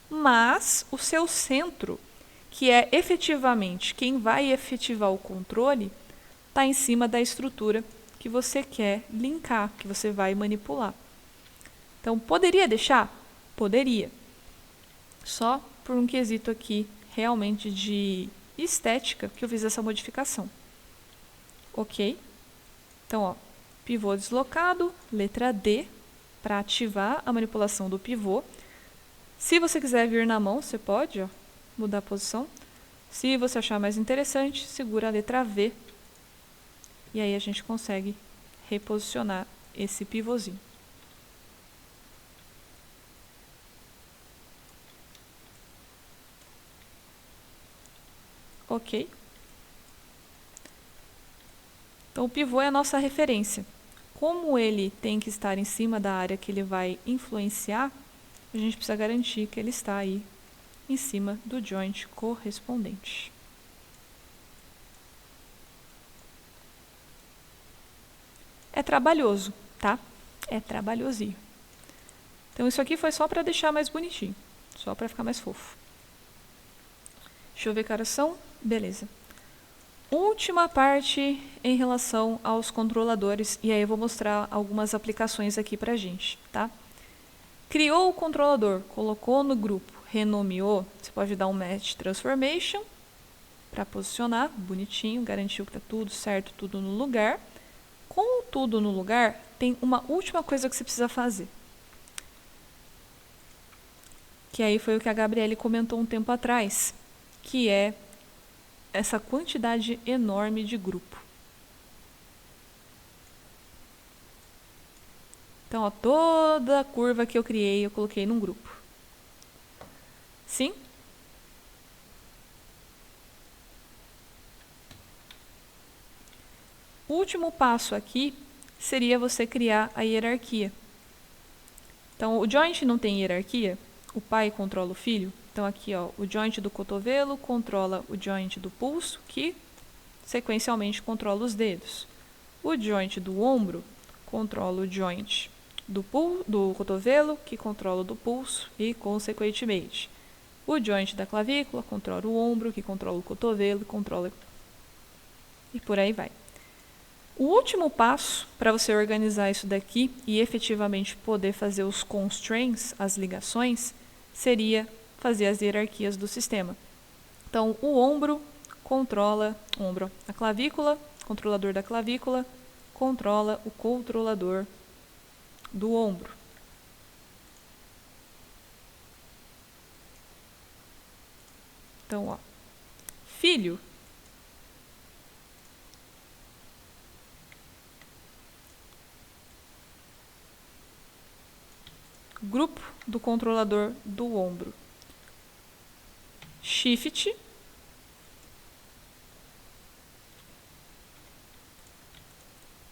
A: mas o seu centro, que é efetivamente quem vai efetivar o controle, está em cima da estrutura que você quer linkar, que você vai manipular. Então, poderia deixar? Poderia. Só por um quesito aqui, realmente de estética, que eu fiz essa modificação. Ok? Então, ó, pivô deslocado, letra D, para ativar a manipulação do pivô. Se você quiser vir na mão, você pode, ó, mudar a posição. Se você achar mais interessante, segura a letra V. E aí a gente consegue reposicionar esse pivôzinho. Ok? Então, o pivô é a nossa referência. Como ele tem que estar em cima da área que ele vai influenciar, a gente precisa garantir que ele está aí em cima do joint correspondente. É trabalhoso, tá? É trabalhosinho. Então, isso aqui foi só para deixar mais bonitinho. Só para ficar mais fofo. Deixa eu ver que horas são. Beleza. Última parte em relação aos controladores. E aí eu vou mostrar algumas aplicações aqui pra gente, tá? Criou o controlador, colocou no grupo, renomeou. Você pode dar um Match Transformation para posicionar, bonitinho, garantiu que está tudo certo, tudo no lugar. Com tudo no lugar, tem uma última coisa que você precisa fazer. Que aí foi o que a Gabriele comentou um tempo atrás, que é essa quantidade enorme de grupo. Então, ó, toda a curva que eu criei, eu coloquei num grupo. Sim? O último passo aqui seria você criar a hierarquia. Então, o joint não tem hierarquia, o pai controla o filho. Então, aqui, ó, o joint do cotovelo controla o joint do pulso, que sequencialmente controla os dedos. O joint do ombro controla o joint do cotovelo, que controla o do pulso, e, consequentemente, o joint da clavícula controla o ombro, que controla o cotovelo, controla... E por aí vai. O último passo para você organizar isso daqui e efetivamente poder fazer os constraints, as ligações, seria fazer as hierarquias do sistema. Então, o ombro controla a clavícula, controlador da clavícula, controla o controlador do ombro. Então, ó, filho grupo do controlador do ombro. Shift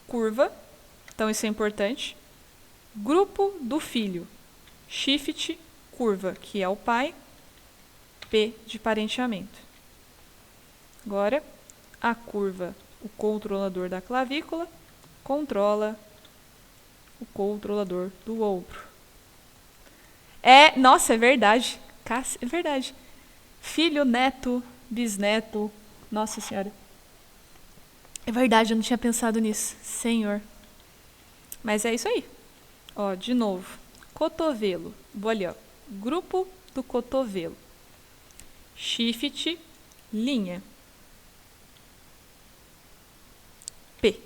A: curva, então isso é importante. Grupo do filho. Shift curva, que é o pai, P de parenteamento. Agora, a curva, o controlador da clavícula, controla o controlador do ombro. Nossa, é verdade. É verdade. Filho, neto, bisneto. Nossa Senhora. É verdade, eu não tinha pensado nisso. Senhor. Mas é isso aí. Ó, de novo. Cotovelo. Vou ali, ó. Grupo do cotovelo. Shift, linha. P.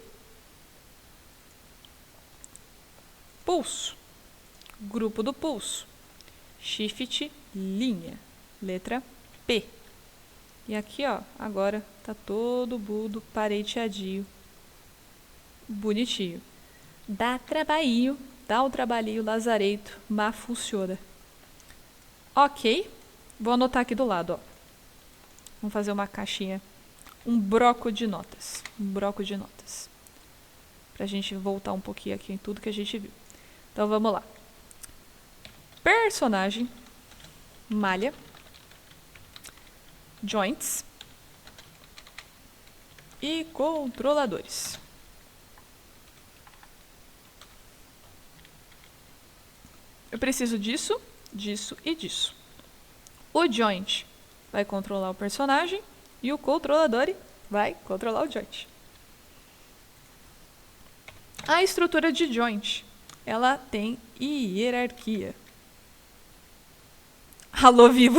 A: Pulso. Grupo do pulso. Shift, linha. Letra P. E aqui, ó, agora tá todo mundo parenteadinho. Bonitinho. Dá um trabalhinho lazareto, mas funciona. Ok. Vou anotar aqui do lado, ó. Vamos fazer uma caixinha, um bloco de notas. Pra gente voltar um pouquinho aqui em tudo que a gente viu. Então, vamos lá. Personagem, malha, joints e controladores. Eu preciso disso, disso e disso. O joint vai controlar o personagem e o controlador vai controlar o joint. A estrutura de joint, ela tem hierarquia. Alô, Vivo!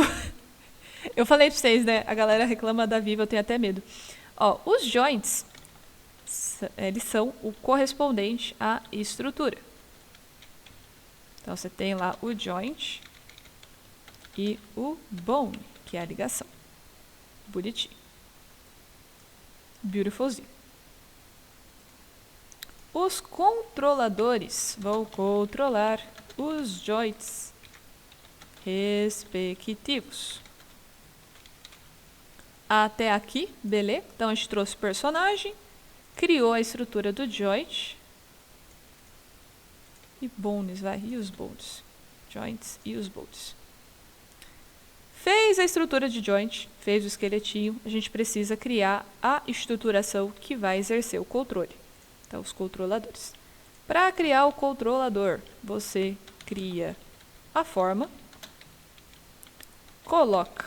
A: Eu falei pra vocês, né? A galera reclama da Vivo, eu tenho até medo. Ó, os joints, eles são o correspondente à estrutura. Então, você tem lá o joint e o bone, que é a ligação. Bonitinho. Beautifulzinho. Os controladores vão controlar os joints respectivos. Até aqui, beleza? Então, a gente trouxe o personagem, criou a estrutura do joint. E bones, vai. E os bones? Joints e os bones. Fez a estrutura de joint, fez o esqueletinho. A gente precisa criar a estruturação que vai exercer o controle. Então, os controladores. Para criar o controlador, você cria a forma, coloca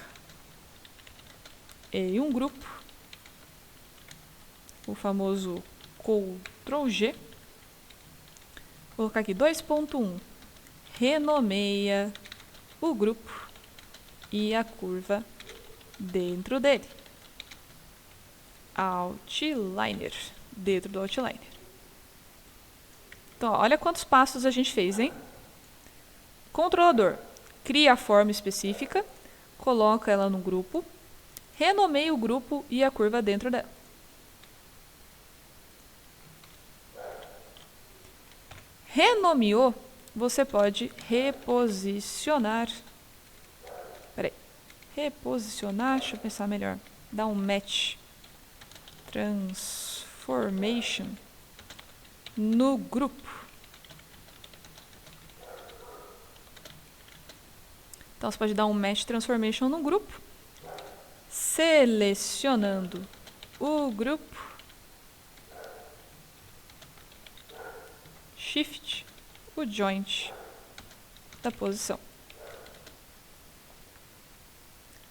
A: em um grupo, o famoso Ctrl G. Vou colocar aqui 2.1. Renomeia o grupo e a curva dentro dele. Outliner. Dentro do outliner. Então, ó, olha quantos passos a gente fez, hein? Controlador. Cria a forma específica, coloca ela no grupo, renomeia o grupo e a curva dentro dela. Renomeou, você pode reposicionar. Peraí. Reposicionar, deixa eu pensar melhor. Dá um match. Transformation no grupo. Então, você pode dar um Match Transformation no grupo, selecionando o grupo, Shift, o joint da posição.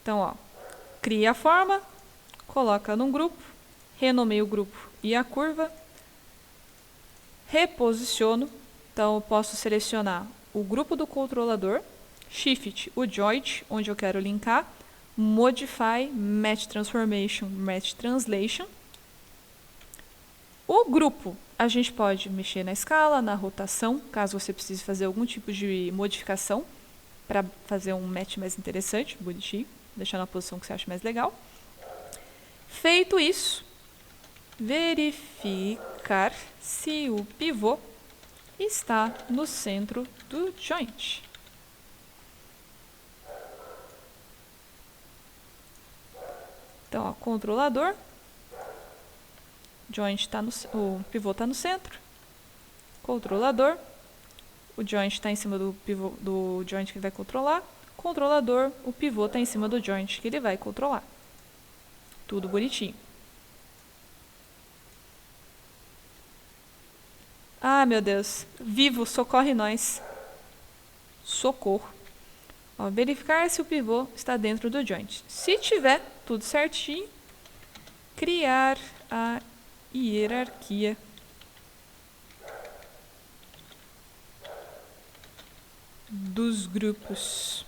A: Então, ó, cria a forma, coloca num grupo, renomeia o grupo e a curva, reposiciono. Então, eu posso selecionar o grupo do controlador, Shift, o joint, onde eu quero linkar, Modify, Match Transformation, Match Translation. O grupo, a gente pode mexer na escala, na rotação, caso você precise fazer algum tipo de modificação para fazer um match mais interessante, bonitinho, deixar na posição que você acha mais legal. Feito isso, verificar se o pivô está no centro do joint. Então, ó, controlador, joint tá o pivô está no centro, controlador, o joint está em cima do pivô do joint que ele vai controlar, controlador, o pivô está em cima do joint que ele vai controlar. Tudo bonitinho. Ah, meu Deus. Vivo, socorre nós. Socorro. Ó, verificar se o pivô está dentro do joint. Se tiver tudo certinho, criar a hierarquia dos grupos.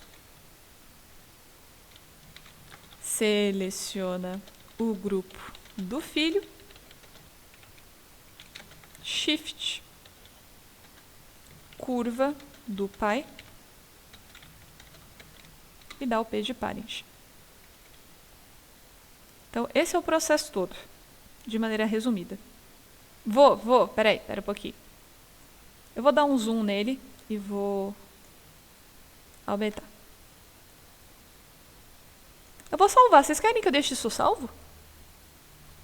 A: Seleciona o grupo do filho, Shift, curva do pai e dá o P de parent. Então, esse é o processo todo, de maneira resumida. Pera um pouquinho. Eu vou dar um zoom nele e vou aumentar. Eu vou salvar. Vocês querem que eu deixe isso salvo?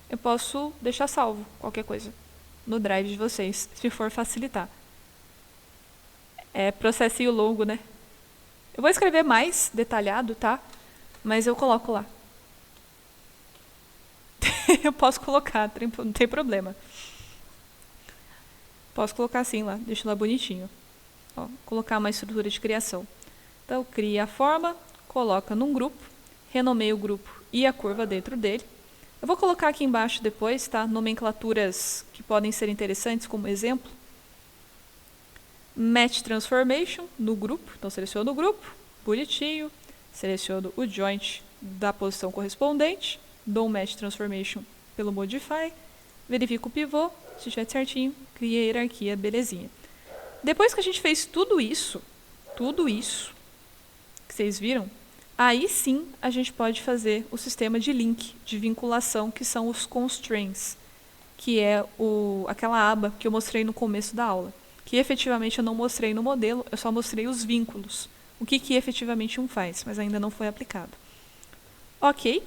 A: Eu posso deixar salvo qualquer coisa no drive de vocês, se for facilitar. É processinho longo, né? Eu vou escrever mais detalhado, tá? Mas eu coloco lá. Eu posso colocar, não tem problema. Posso colocar assim lá, deixa lá bonitinho. Ó, colocar uma estrutura de criação. Então, cria a forma, coloca num grupo, renomeia o grupo e a curva dentro dele. Eu vou colocar aqui embaixo depois, tá? Nomenclaturas que podem ser interessantes como exemplo. Match Transformation no grupo, então seleciono o grupo, bonitinho, seleciono o joint da posição correspondente, dou um Match Transformation pelo Modify, verifico o pivô, se estiver certinho, cria a hierarquia, belezinha. Depois que a gente fez tudo isso que vocês viram, aí sim a gente pode fazer o sistema de link, de vinculação, que são os constraints, que é aquela aba que eu mostrei no começo da aula, que efetivamente eu não mostrei no modelo, eu só mostrei os vínculos, o que efetivamente um faz, mas ainda não foi aplicado. Ok.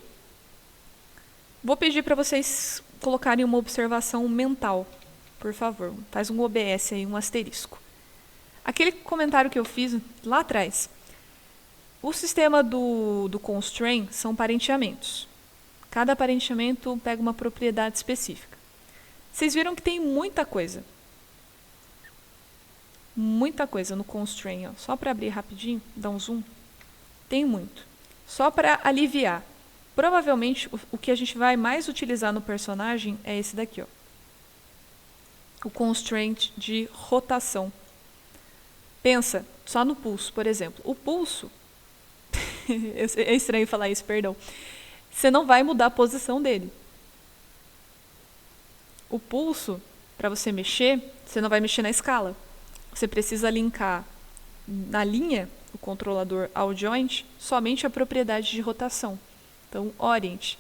A: Vou pedir para vocês colocarem uma observação mental, por favor. Faz um OBS aí, um asterisco. Aquele comentário que eu fiz lá atrás. O sistema do constraint são parenteamentos. Cada parenteamento pega uma propriedade específica. Vocês viram que tem muita coisa. Muita coisa no constraint. Ó. Só para abrir rapidinho, dar um zoom. Tem muito. Só para aliviar. Provavelmente, o que a gente vai mais utilizar no personagem é esse daqui. Ó. O constraint de rotação. Pensa só no pulso, por exemplo. O pulso, é estranho falar isso, perdão. Você não vai mudar a posição dele. O pulso, para você mexer, você não vai mexer na escala. Você precisa linkar na linha, o controlador ao joint, somente a propriedade de rotação. Então, orient,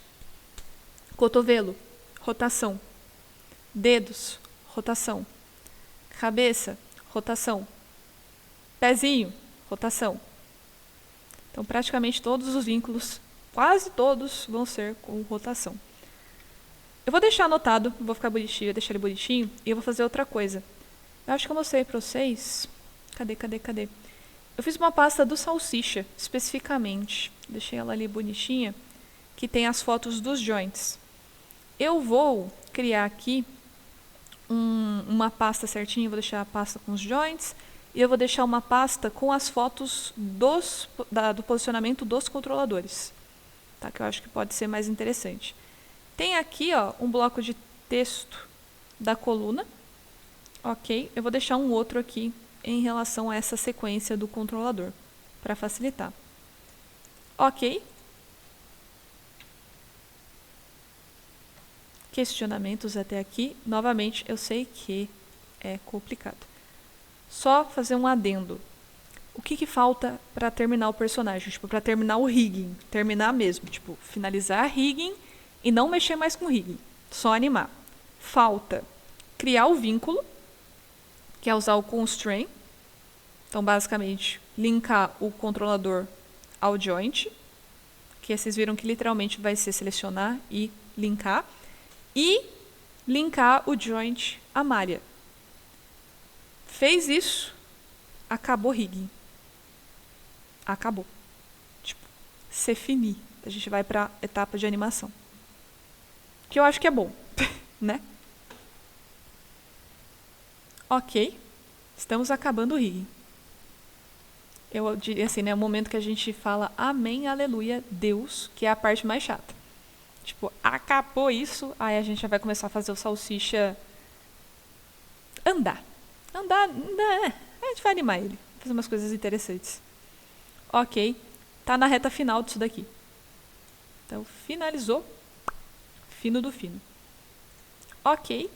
A: cotovelo, rotação, dedos, rotação, cabeça, rotação, pezinho, rotação. Então, praticamente todos os vínculos, quase todos, vão ser com rotação. Eu vou deixar anotado, vou ficar bonitinho, vou deixar ele bonitinho, e eu vou fazer outra coisa. Eu acho que eu mostrei para vocês. Cadê? Eu fiz uma pasta do Salsicha, especificamente. Deixei ela ali bonitinha, que tem as fotos dos joints. Eu vou criar aqui uma pasta certinha, vou deixar a pasta com os joints, e eu vou deixar uma pasta com as fotos do posicionamento dos controladores, tá? Que eu acho que pode ser mais interessante. Tem aqui ó, um bloco de texto da coluna, ok? Eu vou deixar um outro aqui em relação a essa sequência do controlador, para facilitar. Ok? Questionamentos até aqui. Novamente, eu sei que é complicado. Só fazer um adendo. O que falta para terminar o personagem? Tipo, para terminar o rigging. Terminar mesmo. Tipo, finalizar rigging e não mexer mais com rigging. Só animar. Falta criar o vínculo, que é usar o constraint. Então, basicamente, linkar o controlador ao joint, que vocês viram que literalmente vai ser selecionar e linkar. E linkar o joint à malha. Fez isso, acabou rigging. Acabou. Tipo, c'est fini. A gente vai para a etapa de animação. Que eu acho que é bom, né? Ok. Estamos acabando o rigging. Eu diria assim, né? O momento que a gente fala amém, aleluia, Deus, que é a parte mais chata. Tipo, acabou isso, aí a gente já vai começar a fazer o Salsicha andar. Andar, a gente vai animar ele, fazer umas coisas interessantes. Ok, tá na reta final disso daqui. Então, finalizou. Fino do fino. Ok.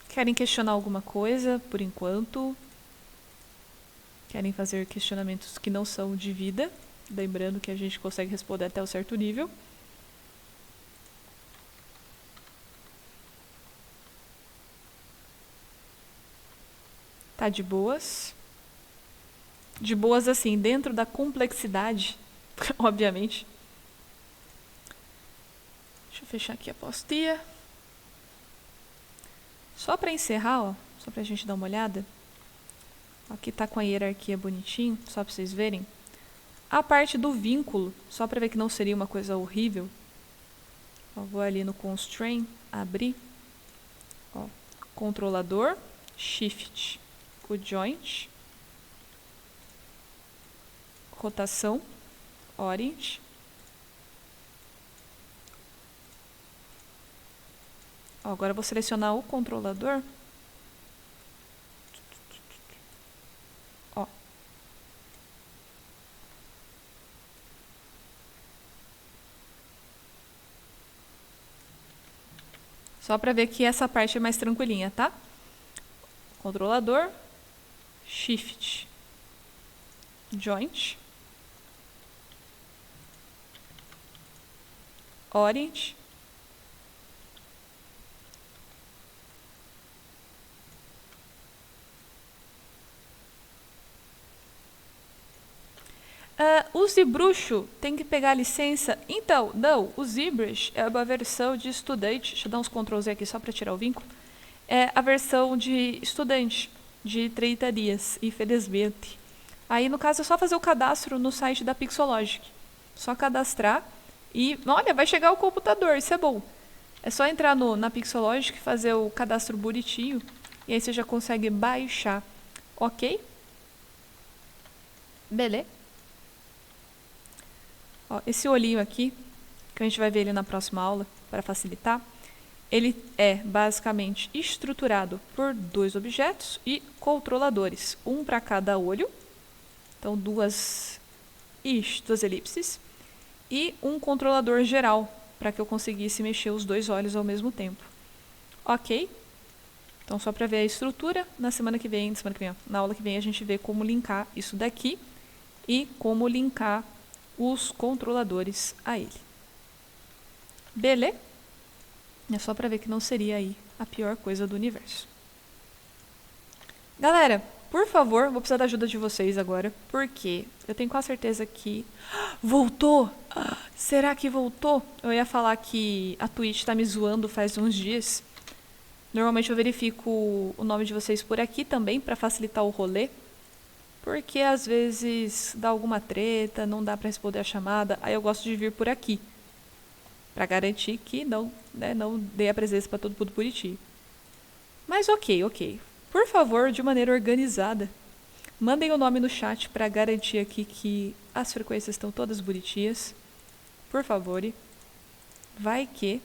A: Querem questionar alguma coisa, por enquanto? Querem fazer questionamentos que não são de vida? Lembrando que a gente consegue responder até um certo nível. Tá de boas. De boas, assim, dentro da complexidade, obviamente. Deixa eu fechar aqui a postia. Só para encerrar, ó, só para a gente dar uma olhada. Aqui tá com a hierarquia bonitinho, só para vocês verem. A parte do vínculo, só para ver que não seria uma coisa horrível. Ó, vou ali no constraint, abrir. Ó, controlador, shift. O joint, rotação, Orient. Ó, agora eu vou selecionar o controlador. Ó. Só para ver que essa parte é mais tranquilinha, tá? Controlador, Shift, Joint, Orient. O ZBrush tem que pegar licença. Então, não, o ZBrush é uma versão de estudante. Deixa eu dar uns Ctrl Z aqui só para tirar o vínculo. É a versão de estudante de 30 dias, infelizmente. Aí, no caso, é só fazer o cadastro no site da Pixologic. Só cadastrar e, olha, vai chegar o computador, isso é bom. É só entrar na Pixologic, fazer o cadastro bonitinho e aí você já consegue baixar, ok? Beleza? Ó, esse olhinho aqui, que a gente vai ver ele na próxima aula, para facilitar, ele é basicamente estruturado por 2 objetos e controladores, um para cada olho, então duas elipses, e um controlador geral, para que eu conseguisse mexer os 2 olhos ao mesmo tempo. Ok? Então, só para ver a estrutura, na aula que vem a gente vê como linkar isso daqui e como linkar os controladores a ele. Beleza? É só para ver que não seria aí a pior coisa do universo. Galera, por favor, vou precisar da ajuda de vocês agora, porque eu tenho quase certeza que... Voltou! Será que voltou? Eu ia falar que a Twitch tá me zoando faz uns dias. Normalmente eu verifico o nome de vocês por aqui também, para facilitar o rolê. Porque às vezes dá alguma treta, não dá para responder a chamada, aí eu gosto de vir por aqui. Para garantir que não dê a presença para todo mundo bonitinho. Mas ok. Por favor, de maneira organizada, mandem o nome no chat para garantir aqui que as frequências estão todas bonitinhas. Por favor. Vai que...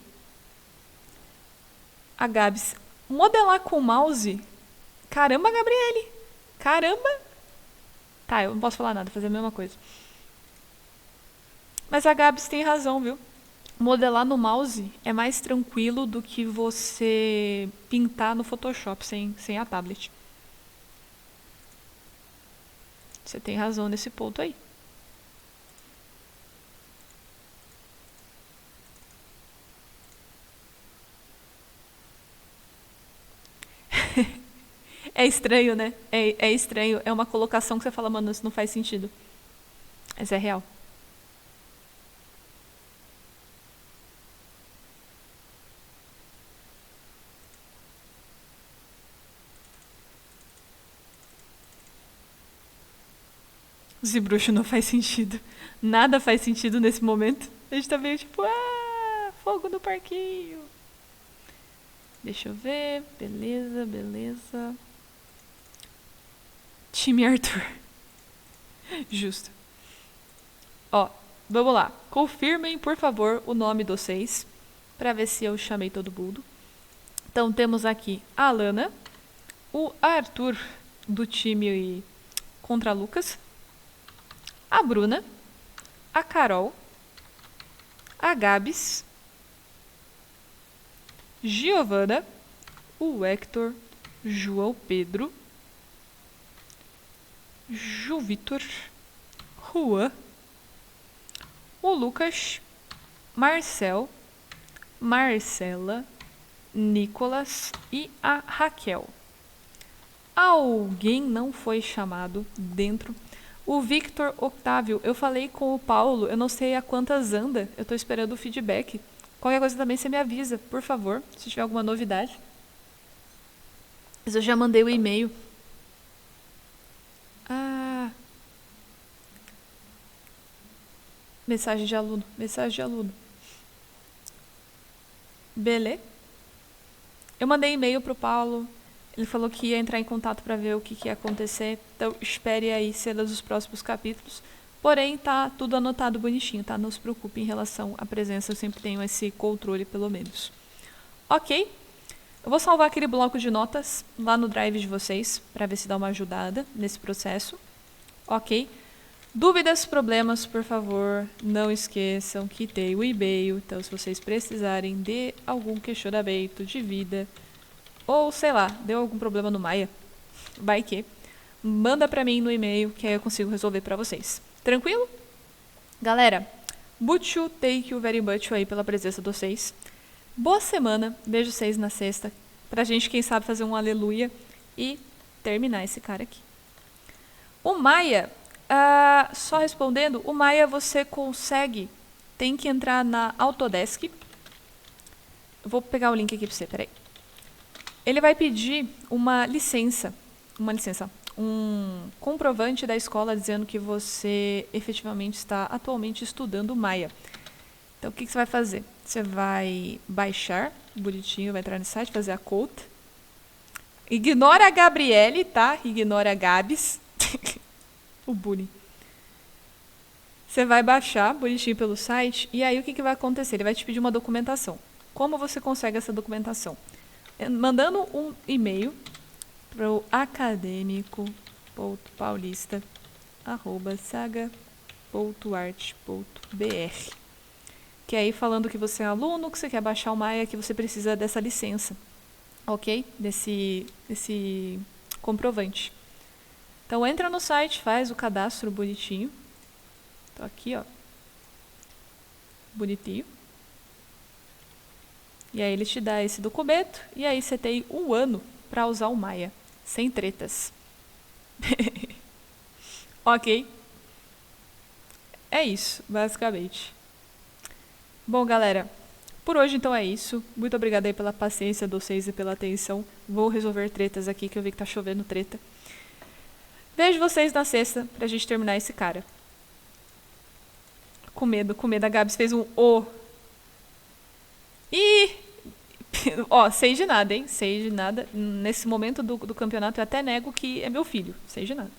A: A Gabs... Modelar com o mouse? Caramba, Gabriele! Caramba! Tá, eu não posso falar nada, fazer a mesma coisa. Mas a Gabs tem razão, viu? Modelar no mouse é mais tranquilo do que você pintar no Photoshop sem a tablet. Você tem razão nesse ponto aí. É estranho, né? É estranho. É uma colocação que você fala, mano, isso não faz sentido. Mas é real. ZBrush não faz sentido. Nada faz sentido nesse momento. A gente tá meio tipo, fogo no parquinho. Deixa eu ver. Beleza. Time Arthur. Justo. Ó, vamos lá. Confirmem, por favor, o nome de vocês, para ver se eu chamei todo mundo. Então, temos aqui a Alana, o Arthur, do time contra Lucas, a Bruna, a Carol, a Gabs, Giovana, o Hector, João Pedro, Ju Vitor, Juan, o Lucas, Marcel, Marcela, Nicolas e a Raquel. Alguém não foi chamado dentro. O Victor Octávio, eu falei com o Paulo, eu não sei a quantas anda, eu estou esperando o feedback. Qualquer coisa também você me avisa, por favor, se tiver alguma novidade. Mas eu já mandei o e-mail. Mensagem de aluno. Beleza? Eu mandei e-mail pro Paulo. Ele falou que ia entrar em contato para ver o que ia acontecer. Então, espere aí cenas dos próximos capítulos. Porém, tá tudo anotado bonitinho, tá? Não se preocupe em relação à presença, eu sempre tenho esse controle, pelo menos. Ok? Eu vou salvar aquele bloco de notas lá no drive de vocês, para ver se dá uma ajudada nesse processo. Ok? Dúvidas, problemas, por favor, não esqueçam que tem o e-mail. Então, se vocês precisarem de algum questionamento de vida, ou sei lá, deu algum problema no Maia, vai que, manda pra mim no e-mail que aí eu consigo resolver pra vocês. Tranquilo? Galera, muito thank you very much aí pela presença de vocês. Boa semana, vejo vocês na sexta, pra gente, quem sabe, fazer um aleluia e terminar esse cara aqui. O Maia, só respondendo, o Maia você consegue, tem que entrar na Autodesk. Eu vou pegar o link aqui pra você, peraí. Ele vai pedir uma licença, um comprovante da escola dizendo que você efetivamente está atualmente estudando Maia. Então, o que você vai fazer? Você vai baixar, bonitinho, vai entrar no site, fazer a conta. Ignora a Gabriele, tá? Ignora a Gabs. O bullying. Você vai baixar, bonitinho, pelo site, e aí o que vai acontecer? Ele vai te pedir uma documentação. Como você consegue essa documentação? Mandando um e-mail para o acadêmico.paulista@saga.art.br, que é aí falando que você é aluno, que você quer baixar o Maia, que você precisa dessa licença, ok? Desse comprovante. Então entra no site, faz o cadastro bonitinho. Tô aqui, ó. Bonitinho. E aí ele te dá esse documento e aí você tem 1 ano para usar o Maia, sem tretas. Ok? É isso, basicamente. Bom, galera, por hoje então é isso. Muito obrigada aí pela paciência de vocês e pela atenção. Vou resolver tretas aqui, que eu vi que tá chovendo treta. Vejo vocês na sexta pra gente terminar esse cara. Com medo. A Gabs fez um O. Ih! Ó, sei de nada, hein? Sei de nada. Nesse momento do campeonato eu até nego que é meu filho. Sei de nada.